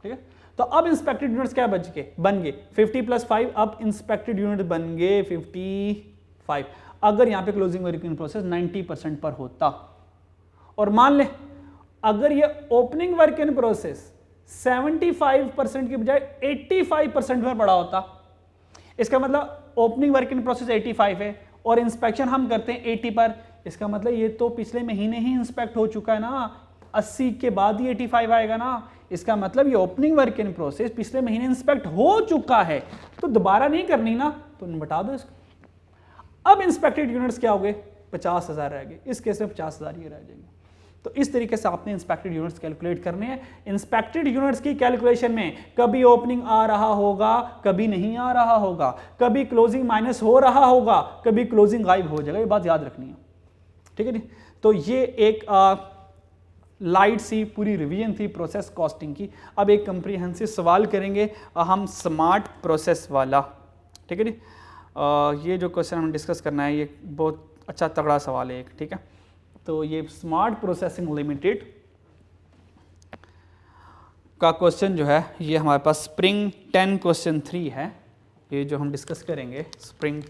ठीक है। तो अब इंस्पेक्टेड यूनिट्स क्या बन गए? 50 + 5, अब इंस्पेक्टेड यूनिट बन गए 55। अगर यहां पे क्लोजिंग वर्क इन प्रोसेस 90% पर होता और मान ले अगर ये ओपनिंग वर्क इन प्रोसेस 75% की बजाय 85% पर पड़ा होता, इसका मतलब ओपनिंग वर्क इन प्रोसेस 85 है और इंस्पेक्शन हम करते हैं 80 पर, इसका मतलब ये तो पिछले महीने ही इंस्पेक्ट हो चुका है ना, 80 के बाद ही 85 आएगा ना। इसका मतलब ये ओपनिंग वर्क इन प्रोसेस पिछले महीने इंस्पेक्ट हो चुका है, तो दोबारा नहीं करनी ना, तो बता दो इसको। अब इंस्पेक्टेड यूनिट्स क्या हो गए? 50,000 रह गए, इस केस में 50,000 ही रह जाएंगे। तो इस तरीके से आपने इंस्पेक्टेड यूनिट्स कैलकुलेट करने हैं। इंस्पेक्टेड यूनिट्स की कैलकुलेशन में कभी ओपनिंग आ रहा होगा, कभी नहीं आ रहा होगा, कभी क्लोजिंग माइनस हो रहा होगा, कभी क्लोजिंग गायब हो जाएगा, ये बात याद रखनी है, ठीक है जी। तो ये एक लाइट सी पूरी रिवीजन थी प्रोसेस कॉस्टिंग की। अब एक कंप्रीहेंसिव सवाल करेंगे हम स्मार्ट प्रोसेस वाला, ठीक है जी। ये जो क्वेश्चन हम डिस्कस करना है ये बहुत अच्छा तगड़ा सवाल है एक, ठीक है। तो ये स्मार्ट प्रोसेसिंग लिमिटेड का क्वेश्चन जो है ये हमारे पास स्प्रिंग 10 क्वेश्चन 3 है। ये जो हम डिस्कस करेंगे स्प्रिंग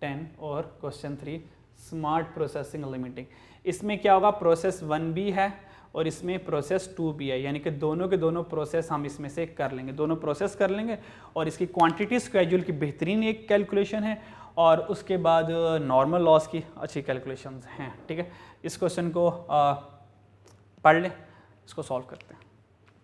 10 और क्वेश्चन 3 स्मार्ट प्रोसेसिंग लिमिटिंग। इसमें क्या होगा? प्रोसेस 1 भी है और इसमें प्रोसेस 2 भी है, यानी कि दोनों के दोनों प्रोसेस हम इसमें से कर लेंगे, दोनों प्रोसेस कर लेंगे। और इसकी क्वांटिटी स्केड्यूल की बेहतरीन एक कैलकुलेशन है और उसके बाद नॉर्मल लॉस की अच्छी कैलकुलेशंस हैं, ठीक है। इस क्वेश्चन को पढ़ लें, इसको सॉल्व करते हैं।